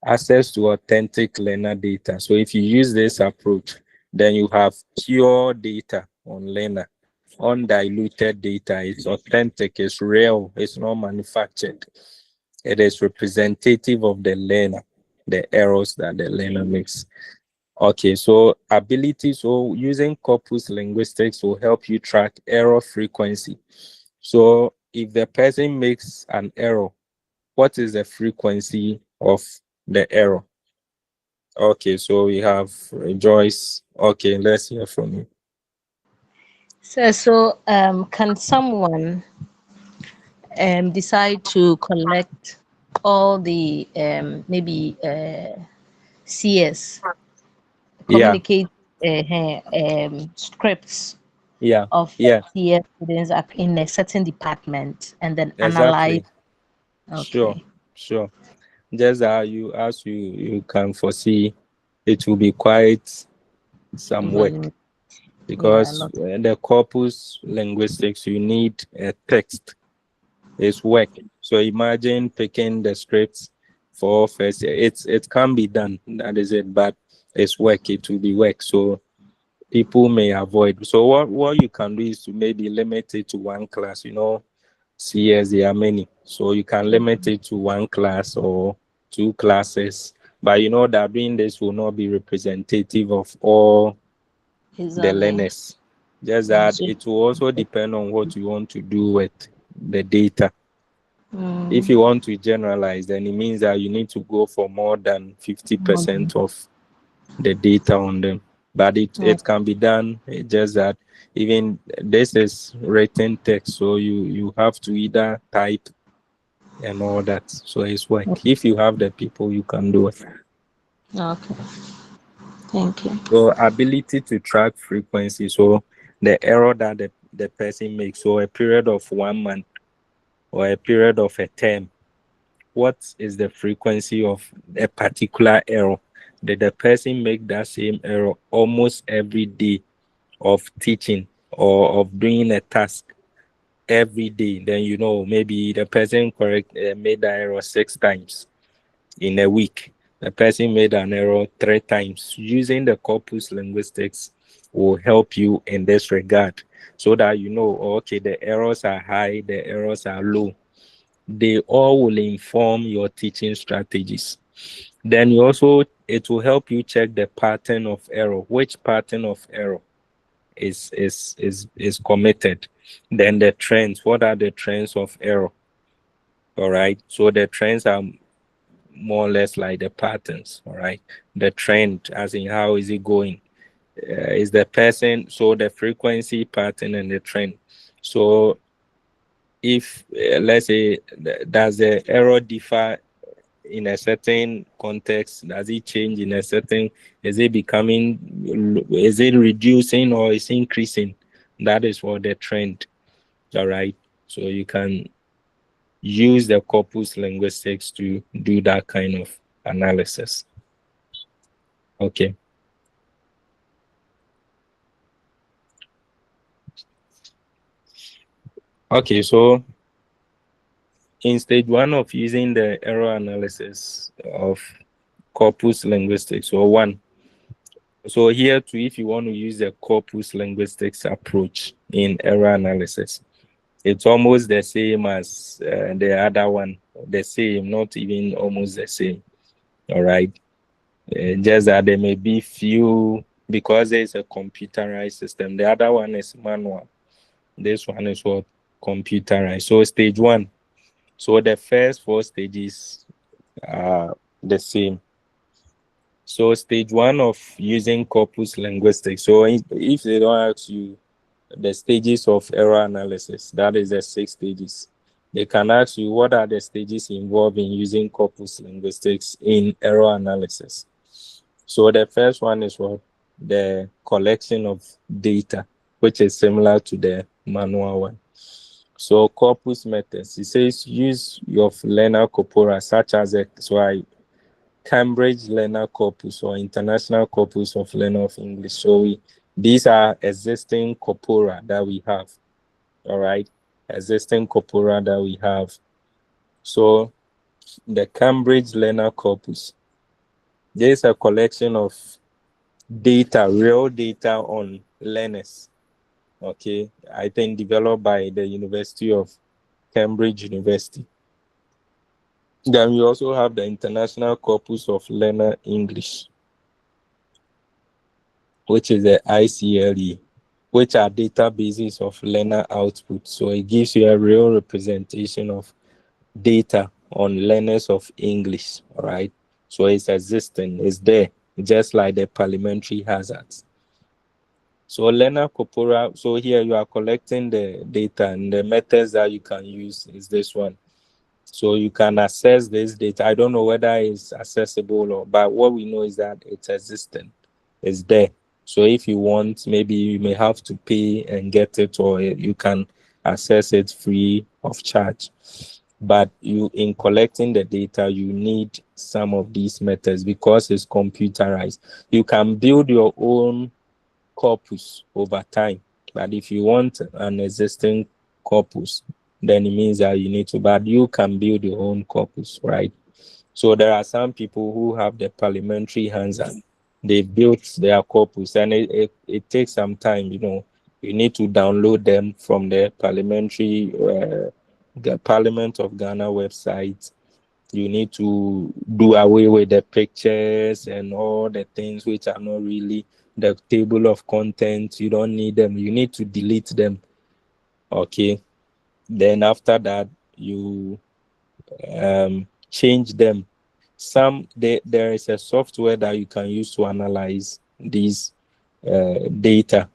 access to authentic learner data. So if you use this approach, then you have pure data on learner, undiluted data. It's authentic, it's real, it's not manufactured. It is representative of the learner, the errors that the learner makes. Okay, so ability, so using corpus linguistics will help you track error frequency. So if the person makes an error, what is the frequency of the error? Okay, so we have Joyce. Okay, let's hear from you. So, can someone decide to collect all the maybe CS Yeah, communicate scripts yeah, of yeah, CS students in a certain department and then analyze? exactly. Sure, Okay. sure. Just as you can foresee, it will be quite some work Volume. Yeah, a because lot. the corpus linguistics, you need a text. It's work. So imagine picking the scripts for first year. It can be done, that is it, but it's work. It will be work. So people may avoid. So what you can do is to maybe limit it to one class. CS, there are many. So you can limit it to one class or two classes. But you know that doing this will not be representative of all the Exactly. learners. Just Mm, that so, it will also depend on what you want to do with the data. If mm, you want to generalize, then it means that you need to go for more than 50% of the data on them. But it can be done. It's just that even this is written text, so you have to either type and all that. So it's work. If you have the people, you can do it. okay. Thank you. So ability to track frequency. So the error that the person makes. So a period of 1 month or a period of a term. What is the frequency of a particular error? Did the person make that same error almost every day of teaching or of doing a task every day? Then maybe the person made that error 6 times in a week. The person made an error 3 times. Using the corpus linguistics will help you in this regard so that okay, the errors are high, the errors are low. They all will inform your teaching strategies. Then it will help you check the pattern of error. Which pattern of error is committed? Then the trends. What are the trends of error? All right. So the trends are more or less like the patterns. All right. The trend, as in how is it going? Is the person, so the frequency, pattern, and the trend. So if let's say does the error differ in a certain context? Does it change in a certain, is it reducing or is it increasing? That is for the trend. All right. So you can use the corpus linguistics to do that kind of analysis. Okay. Okay, so in stage 1 of using the error analysis of corpus linguistics, or 1, so here too, if you want to use the corpus linguistics approach in error analysis, it's almost the same as the other one. The same, not even almost the same. All right. Just that there may be few, because there's a computerized system. The other one is manual. This one is what? Computerized. So stage 1. So the first 4 stages are the same. So stage 1 of using corpus linguistics. So if they don't ask you the stages of error analysis, that is the 6 stages. They can ask you what are the stages involved in using corpus linguistics in error analysis. So the first one is what? The collection of data, which is similar to the manual one. So corpus methods, it says use your learner corpora, such as Cambridge Learner Corpus or International Corpus of Learner of English. So these are existing corpora that we have. All right, existing corpora that we have. So the Cambridge Learner Corpus, there is a collection of data, real data on learners. Okay, I think developed by the University of Cambridge University. Then we also have the International Corpus of Learner English, which is the ICLE, which are databases of learner output. So it gives you a real representation of data on learners of English, all right? So it's existing, it's there, just like the parliamentary hazards. So learner corpora, so here you are collecting the data, and the methods that you can use is this one. So you can access this data. I don't know whether it's accessible or, but what we know is that it's existing, it's there. So if you want, maybe you may have to pay and get it, or you can access it free of charge. But you, in collecting the data, you need some of these methods because it's computerized. You can build your own corpus over time, but if you want an existing corpus, then it means that you need to, but you can build your own corpus, right? So there are some people who have the parliamentary hands and they built their corpus, and it takes some time, you know. You need to download them from the parliamentary the Parliament of Ghana website. You need to do away with the pictures and all the things which are not really the table of contents. You don't need them. You need to delete them. Okay. Then after that, you change them. There is a software that you can use to analyze these data.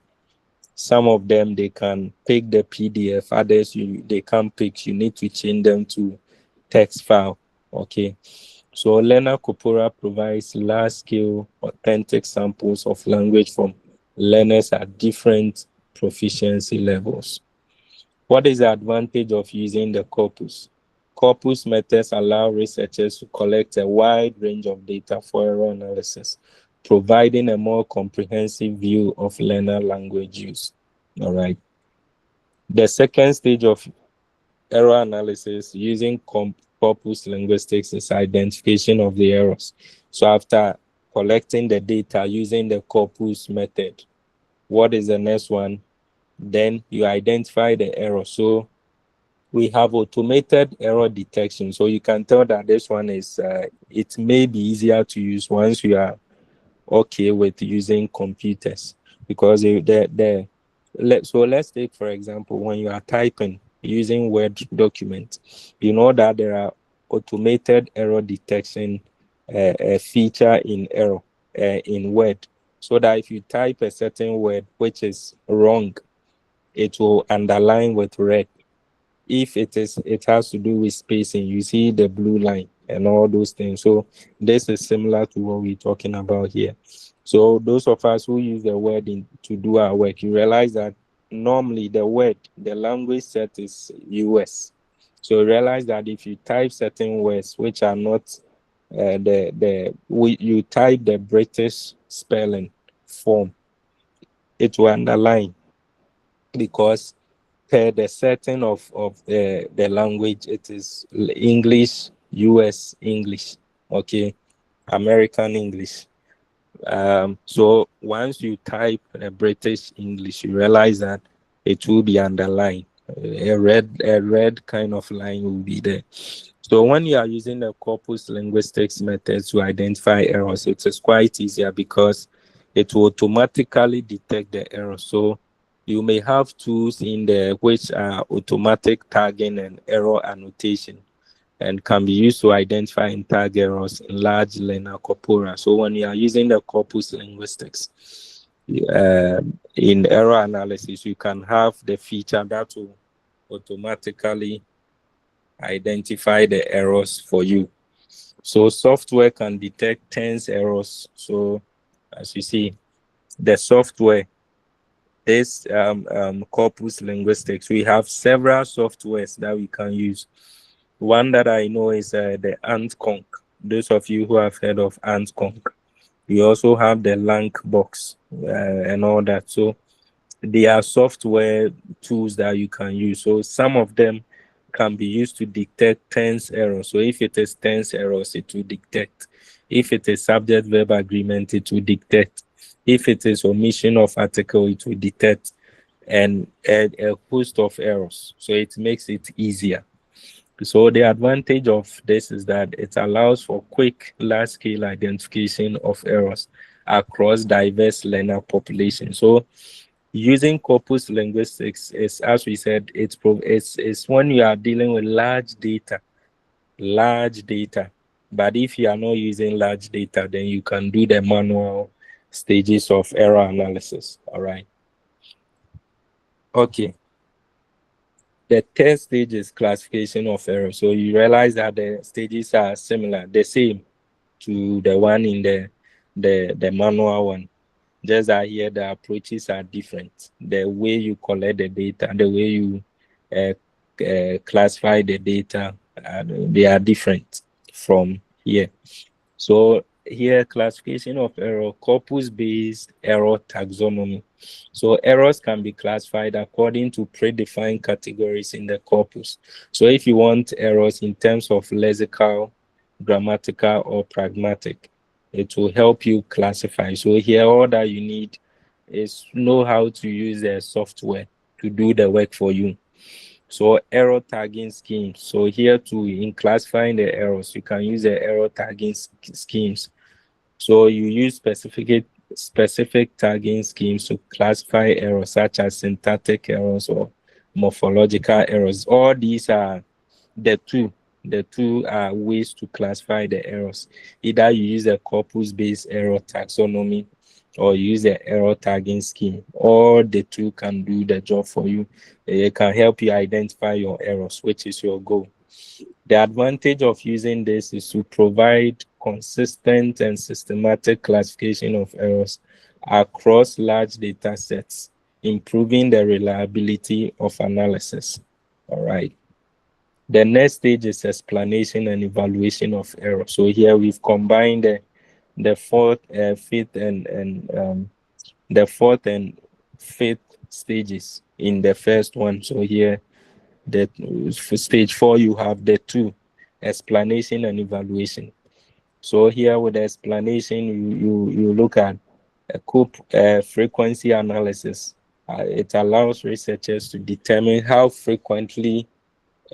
Some of them they can pick the PDF, others they can't pick. You need to change them to text file. Okay. So Learner Corpora provides large-scale, authentic samples of language from learners at different proficiency levels. What is the advantage of using the corpus? Corpus methods allow researchers to collect a wide range of data for error analysis, providing a more comprehensive view of learner language use. All right. The second stage of error analysis using corpus linguistics is identification of the errors. So after collecting the data using the corpus method, what is the next one? Then you identify the error. So we have automated error detection. So you can tell that this one is, it may be easier to use once you are okay with using computers, because so let's take, for example, when you are typing using Word document, you know that there are automated error detection feature in in Word, so that if you type a certain word which is wrong, it will underline with red. If it has to do with spacing, you see the blue line and all those things. So this is similar to what we're talking about here. So those of us who use the word to do our work, you realize that normally the language set is US. So you realize that if you type certain words which are not you type the British spelling form, it will underline, because per the setting of the language, it is English, US English, okay, American English. So once you type British English, you realize that it will be underlined. A red kind of line will be there. So when you are using the corpus linguistics method to identify errors, it is quite easier because it will automatically detect the error. So you may have tools in there which are automatic tagging and error annotation, and can be used to identify and tag errors in large learner corpora. So when you are using the corpus linguistics in error analysis, you can have the feature that will automatically identify the errors for you. So software can detect 10 errors. So as you see, the software, this corpus linguistics, we have several softwares that we can use. One that I know is the AntConc. those of you who have heard of AntConc. We also have the Lank box and all that. So they are software tools that you can use. So some of them can be used to detect tense errors. So if it is tense errors, it will detect. If it is subject verb agreement, it will detect. If it is omission of article, it will detect, and a host of errors. So it makes it easier. So the advantage of this is that it allows for quick, large-scale identification of errors across diverse learner populations. So using corpus linguistics is, as we said, it's when you are dealing with large data. But if you are not using large data, then you can do the manual stages of error analysis. All right. Okay. The third stage is classification of error. So you realize that the stages are similar, the same to the one in the manual one. Just that here the approaches are different. The way you collect the data, the way you classify the data, they are different from here. So here, classification of error, corpus-based error taxonomy. So errors can be classified according to predefined categories in the corpus. So if you want errors in terms of lexical, grammatical, or pragmatic, it will help you classify. So here, all that you need is know how to use the software to do the work for you. So error tagging schemes. So here too, in classifying the errors, you can use the error tagging schemes. So you use specific tagging schemes to classify errors such as syntactic errors or morphological errors. All these are the two ways to classify the errors. Either you use a corpus-based error taxonomy or use the error tagging scheme. All the two can do the job for you. It can help you identify your errors, which is your goal. The advantage of using this is to provide consistent and systematic classification of errors across large data sets, improving the reliability of analysis. All right. The next stage is explanation and evaluation of error. So here we've combined the fourth, fifth, and the fourth and fifth stages in the first one. So here, for stage 4, you have the two, explanation and evaluation. So here with the explanation, you look at a frequency analysis. It allows researchers to determine how frequently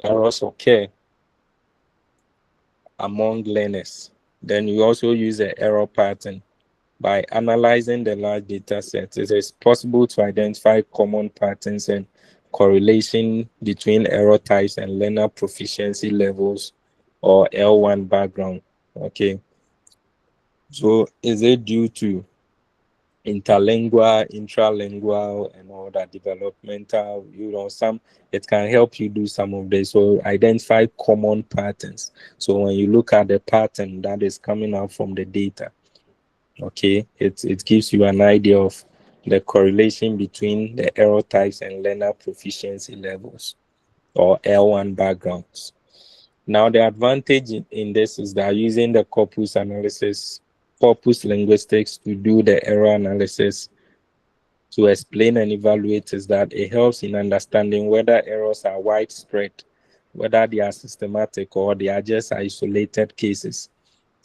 errors occur among learners. Then you also use the error pattern. By analyzing the large data set, it is possible to identify common patterns and correlation between error types and learner proficiency levels or L1 background. Okay. So is it due to interlingual, intralingual, and all that developmental, it can help you do some of this. So identify common patterns. So when you look at the pattern that is coming out from the data, okay, it gives you an idea of the correlation between the error types and learner proficiency levels or L1 backgrounds. Now, the advantage in this is that using the corpus linguistics to do the error analysis to explain and evaluate is that it helps in understanding whether errors are widespread, whether they are systematic or they are just isolated cases,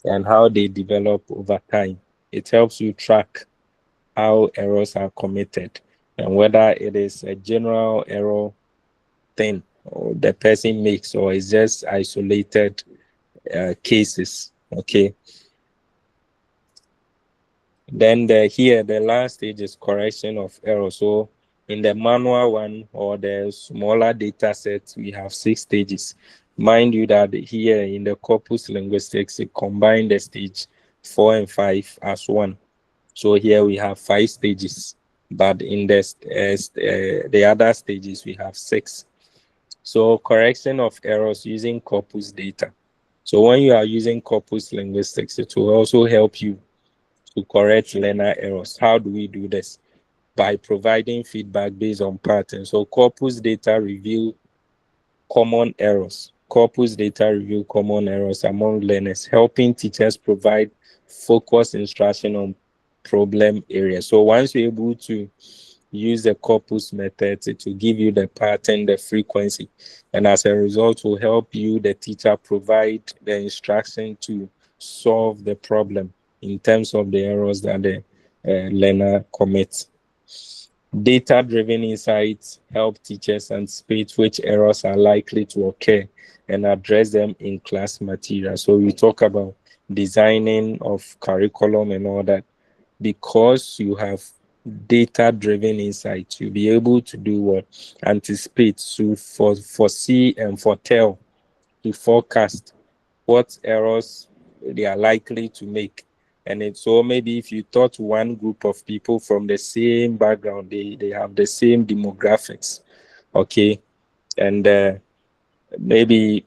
and how they develop over time. It helps you track how errors are committed and whether it is a general error thing or the person makes or it's just isolated cases. Okay. Then the last stage is correction of error. So in the manual one or the smaller data sets, we have 6 stages. Mind you that here in the corpus linguistics, it combined the stage 4 and 5 as one. So here we have 5 stages, but in the other stages, we have 6. So correction of errors using corpus data. So when you are using corpus linguistics, it will also help you to correct learner errors. How do we do this? By providing feedback based on patterns. So corpus data reveal common errors corpus data review common errors among learners, helping teachers provide focused instruction on problem areas. So once you're able to use the corpus method to give you the pattern, the frequency, and as a result will help you, the teacher, provide the instruction to solve the problem in terms of the errors that the learner commits. Data-driven insights help teachers anticipate which errors are likely to occur and address them in class material. So we talk about designing of curriculum and all that. Because you have data-driven insights, you'll be able to do what? Anticipate, to foresee and foretell, to forecast what errors they are likely to make. And it's so maybe if you taught one group of people from the same background, they have the same demographics, okay, and maybe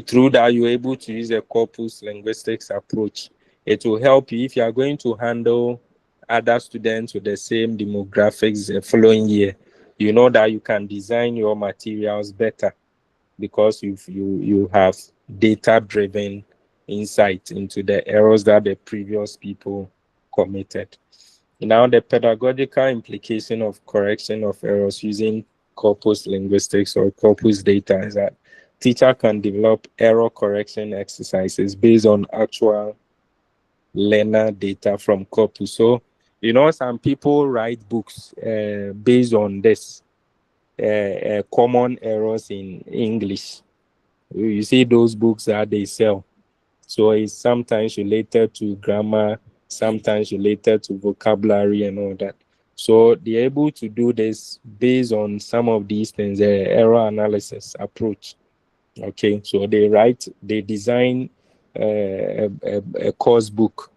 through that you're able to use a corpus linguistics approach. It will help you if you are going to handle other students with the same demographics the following year. You know that you can design your materials better because you have data-driven insight into the errors that the previous people committed. Now, the pedagogical implication of correction of errors using corpus linguistics or corpus data is that teacher can develop error correction exercises based on actual learner data from corpus. So, some people write books based on this common errors in English. You see those books that they sell. So it's sometimes related to grammar, sometimes related to vocabulary and all that. So they're able to do this based on some of these things, the error analysis approach. Okay, so they design a course book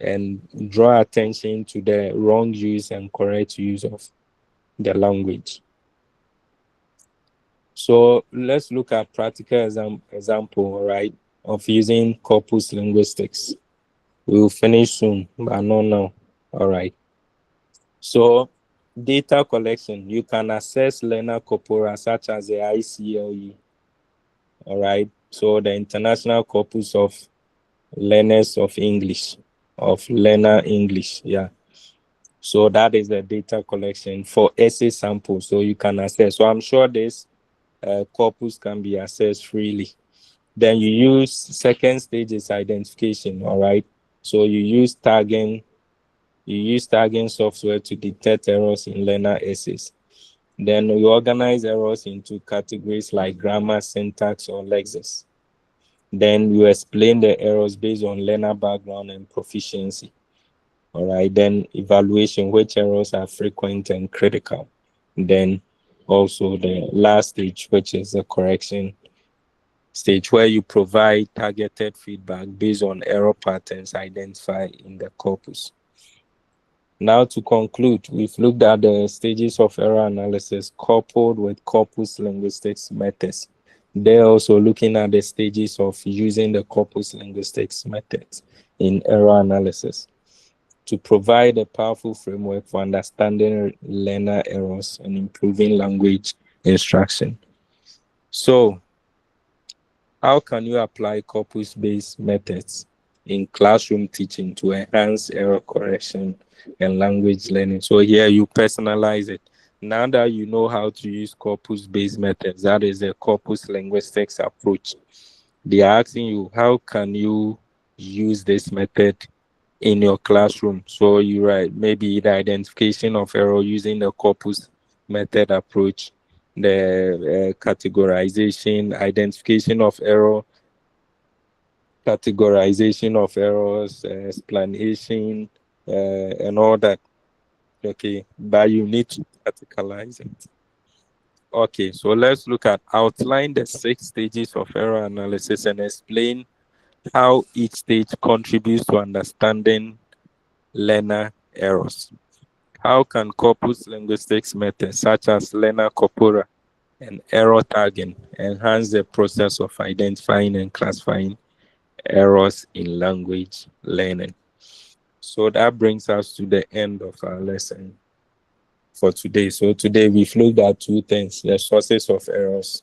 and draw attention to the wrong use and correct use of the language. So let's look at practical example, right, of using corpus linguistics. We'll finish soon, but not now. All right. So data collection, you can access learner corpora such as the ICLE. All right. So the International Corpus of Learners of English, of Learner English. Yeah. So that is the data collection for essay samples. So you can access. So I'm sure this corpus can be accessed freely. Then you use second stage is identification, all right? So you use tagging software to detect errors in learner essays. Then you organize errors into categories like grammar, syntax, or lexis. Then you explain the errors based on learner background and proficiency. All right, then evaluation, which errors are frequent and critical. Then also the last stage, which is the correction stage, where you provide targeted feedback based on error patterns identified in the corpus. Now to conclude, we've looked at the stages of error analysis coupled with corpus linguistics methods. They're also looking at the stages of using the corpus linguistics methods in error analysis to provide a powerful framework for understanding learner errors and improving language instruction. So, how can you apply corpus-based methods in classroom teaching to enhance error correction and language learning? So here you personalize it. Now that you know how to use corpus-based methods, that is the corpus linguistics approach. They are asking you, how can you use this method in your classroom? So you write maybe the identification of error using the corpus method approach, the categorization, identification of error, categorization of errors, explanation, and all that. Okay, but you need to practicalize it. Okay, so let's look at outline the 6 stages of error analysis and explain how each stage contributes to understanding learner errors. How can corpus linguistics methods such as learner corpora and error tagging enhance the process of identifying and classifying errors in language learning? So that brings us to the end of our lesson for today. So today we've looked at 2 things: the sources of errors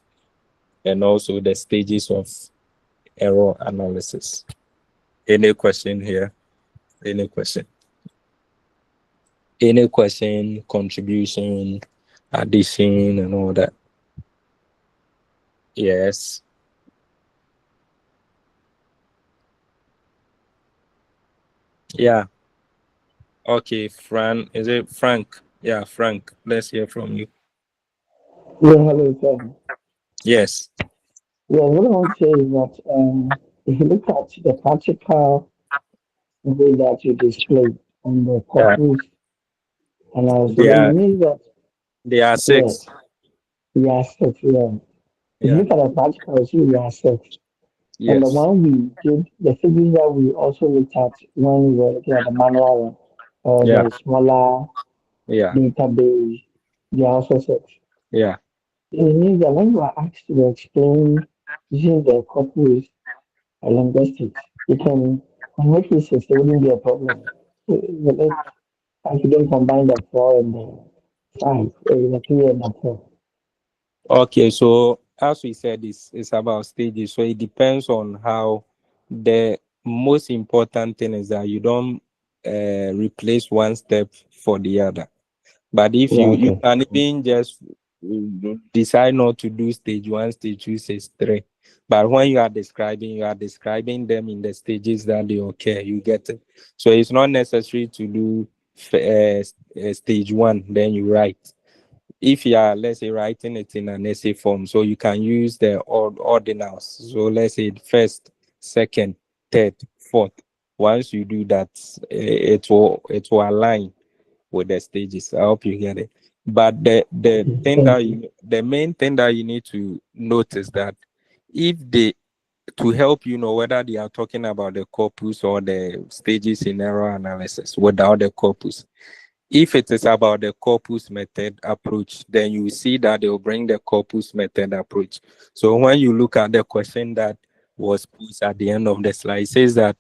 and also the stages of error analysis. Any question here? Any question? Any question, contribution, addition, and all that? Yes. Yeah. Okay, Fran. Is it Frank? Yeah, Frank. Let's hear from you. Yeah, hello, sir. Yes. Yeah, what I want to say is that if you look at the practical way that you display on the Yeah. corpus analysis, They then it are means that, they are yeah, six. we are set, yeah. If you Yeah. look at the practical, you see we are set. And the Yes. one we did, the figures that we also looked at when we were looking at the manual one, or Yeah. the smaller Yeah. database, they are also set. Yeah. It means that when you are asked to explain using the corpus linguistics, you can, in most cases, there wouldn't be a problem. If you don't combine the four and the five, the three and the four. Okay, so as we said, it's about stages. So it depends on how the most important thing is that you don't replace one step for the other. But if Yeah, you okay. can even just decide not to do stage one, stage two, stage three. But when you are describing them in the stages that they occur. You get it. So it's not necessary to do stage one, then you write. If you are, let's say, writing it in an essay form, so you can use the ordinals. So let's say first, second, third, fourth. Once you do that, it will align with the stages. I hope you get it. But Thank you. the main thing that you need to notice that if they to help you know whether they are talking about the corpus or the stages in error analysis without the corpus. If it is about the corpus method approach, then you see that they will bring the corpus method approach. So when you look at the question that was posed at the end of the slide, it says that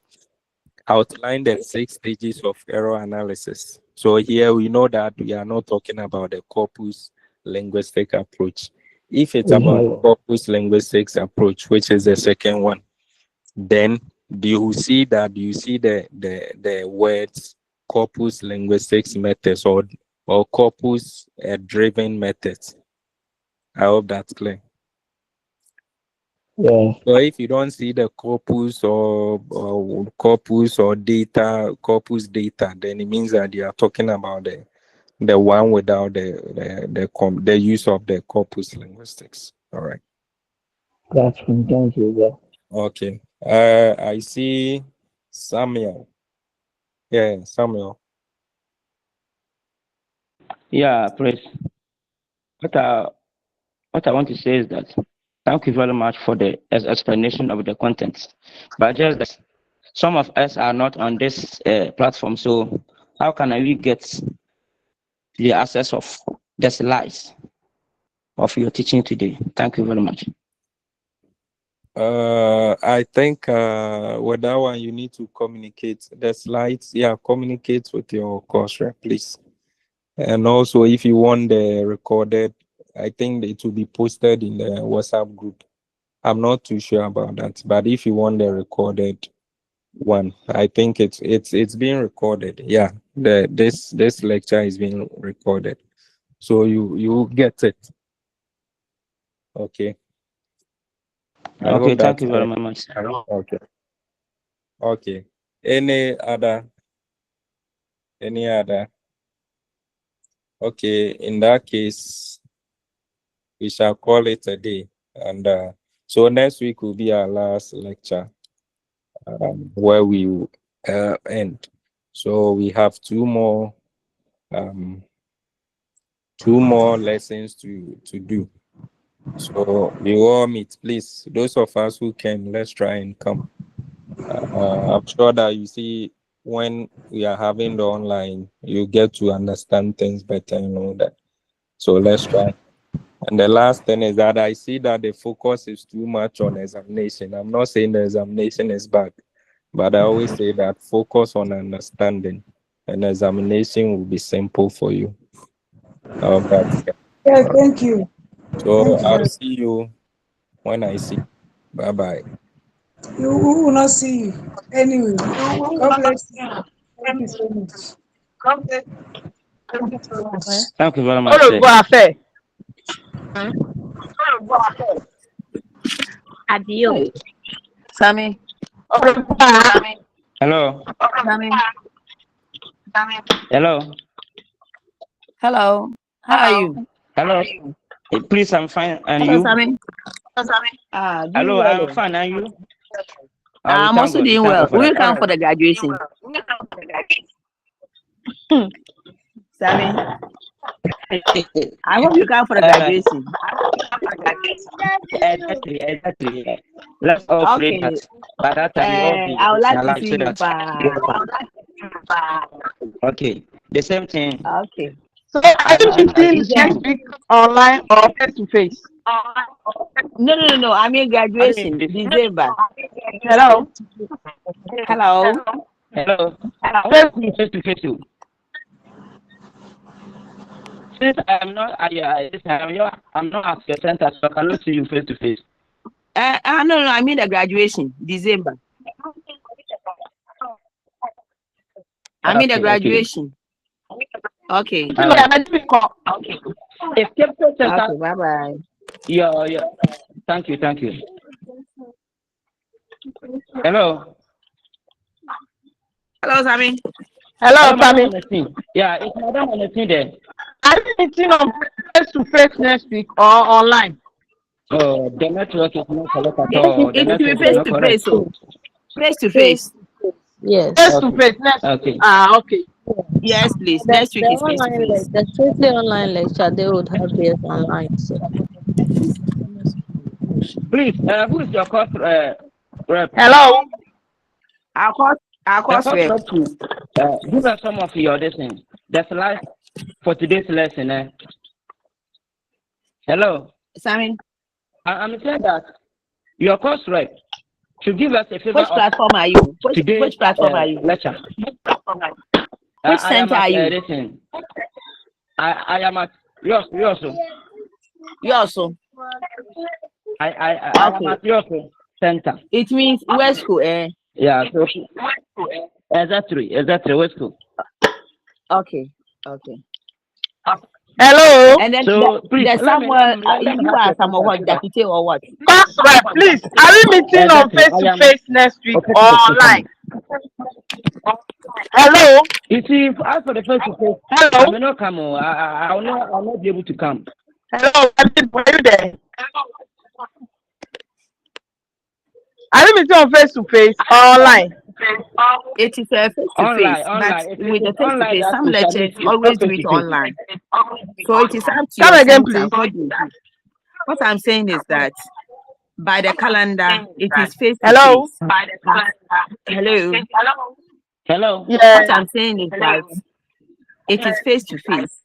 outline the 6 stages of error analysis. So here we know that we are not talking about the corpus linguistic approach. If it's about the Exactly. corpus linguistics approach, which is the second one, then do you see the words corpus linguistics methods or corpus driven methods? I hope that's clear. Yeah, So if you don't see the corpus or data corpus data, then it means that you are talking about the one without the use of the corpus linguistics. All right. that's fine. Thank you. Yeah. Okay. I see Samuel. Yeah, Samuel. Yeah, praise. What I, what I want to say is that thank you very much for the explanation of the content. But just that some of us are not on this platform, so how can we get the access of the slides of your teaching today? Thank you very much. I think with that one you need to communicate the slides. Yeah, communicate with your course rep, please. And also, if you want the recorded, I think it will be posted in the WhatsApp group. I'm not too sure about that, but if you want the recorded one, I think it's being recorded. Yeah, this lecture is being recorded, so you get it. Okay. I Okay, hope thank that's you very clear. much. Okay. Okay. Any other? Any other? Okay. In that case, we shall call it a day. And so next week will be our last lecture, where we will end. So we have um, two more lessons to do. So we all meet, please. Those of us who can, let's try and come. I'm sure that you see when we are having the online, you get to understand things better and all that. So let's try. And the last thing is that I see that the focus is too much on examination. I'm not saying the examination is bad, but I always say that focus on understanding, and examination will be simple for you. I hope that's it. Yeah, All right. thank you. So Thank you I'll very see you when I see. Bye bye. We will not see you. Anyway, God bless you. Thank you so much. Thank you very much, Oh, sir. go affair. Adio. Hey, Sammy. Hello. Sammy. Hello. Hello. How are you? Hello. Please, I'm fine. And Hello, you? Sammy. Doing Hello, well. I'm fine. And you? We I'm thank also God. We doing thank well. God for We that. will All come for right. the graduation. Sammy, I hope you come for the uh, graduation. exactly. Yeah. Let's all pray Okay. that by that time we all be I would like to alive see so you. that. Okay. The same thing. Okay. So are you I meeting wish December. next you. week online or face to face? No. I mean I mean, graduation, this. December. Hello? Hello. Hello. I want to see face to face. Since I'm not I'm not at your center, so I cannot see you face to face. No. I mean the graduation, December. I mean the Okay. graduation. Okay. Okay. If capital center, Okay. Bye bye. yeah. Thank you. Hello. Hello, Sammy. Hello, Madam Sammy. Ernestine. Yeah, it's Madam Ernestine there. Are you meeting on face to face next week or online? Oh, the network is not correct at It all. The will be network is face not to correct. face. So face to face. Yes. Face to face next week. Okay. Okay. Yes, please. The, Next the week is face to online face. the strictly online lecture they would have theirs online. So Please, who is your course rep? Hello? Our course The course rep. rep to give us some of your lessons. The slides for today's lesson. Hello. Sammy, I'm saying that your course rep should give us a favor which of platform are you? today's Which platform are you? lecture. Which I am center at are you? listen. I am at yours. You also. I am Okay. at your center. It means West School, Yeah. So exactly. West School. Okay. Hello? And then So please there's let me someone you have are your someone contact what so that deputy or what? Course rep, please. Are we meeting on exactly. face I to am face next week okay or to the online? Hello? You see, as for the face to face, I Hello? may not come. I'll not be able to come. Hello? Were you there? Are we meeting on face to face or online? It is a face to face, but If with it the is face to online, face, that some we shall lectures meet. It's always not do face it to face. online. So it is up to Come your again, center please. what you do. What I'm saying is that by the calendar, it is face to Hello? face. Hello. Hello. Yeah. What I'm saying is that it is face to face,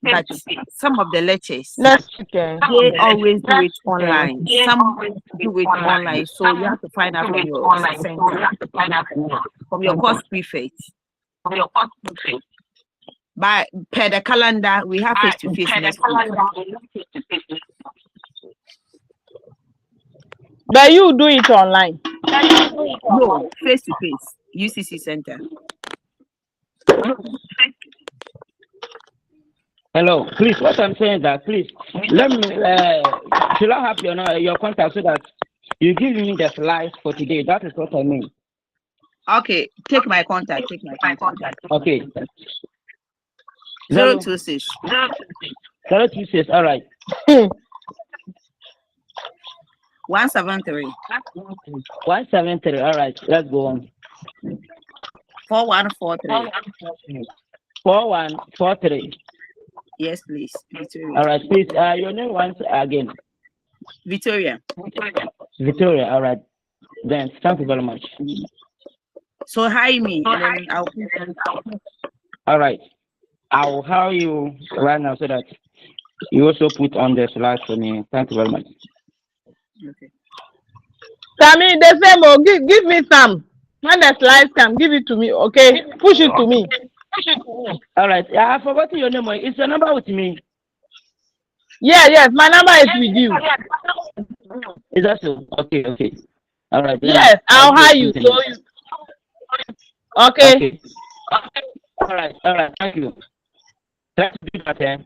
but some of the lectures Next weekend. they always do it online. Some do it online, so you have to find out from your center, from your course prefect. By per the calendar, we have face to face next week. But you do it online. No, face to face, UCC center. Hello. Please, what I'm saying is that please let me. Should I have your contact so that you give me the slides for today? That is what I mean. Okay, take my contact. Okay. 026. 026. All right. 173. 173. All right. Let's go on. 4143. 4143. Yes, please. Victoria. All right. Please. Your name once again. Victoria. Victoria. All right. Then thank you very much. So hi me, and then I'll. All right. I'll hire you right now so that you also put on the slides for me. Thank you very much. Okay. Sammy, the same. Oh, give me some. When the slides come, give it to me. Okay, push it to me. All right. I forgot your name. Is your number with me? Yes. My number is with you. Is that so? Okay, okay. All right, then Yes, I'll I'll do the hire same you. thing. So you, okay. Okay. All right. Thank you. Try to do that, eh?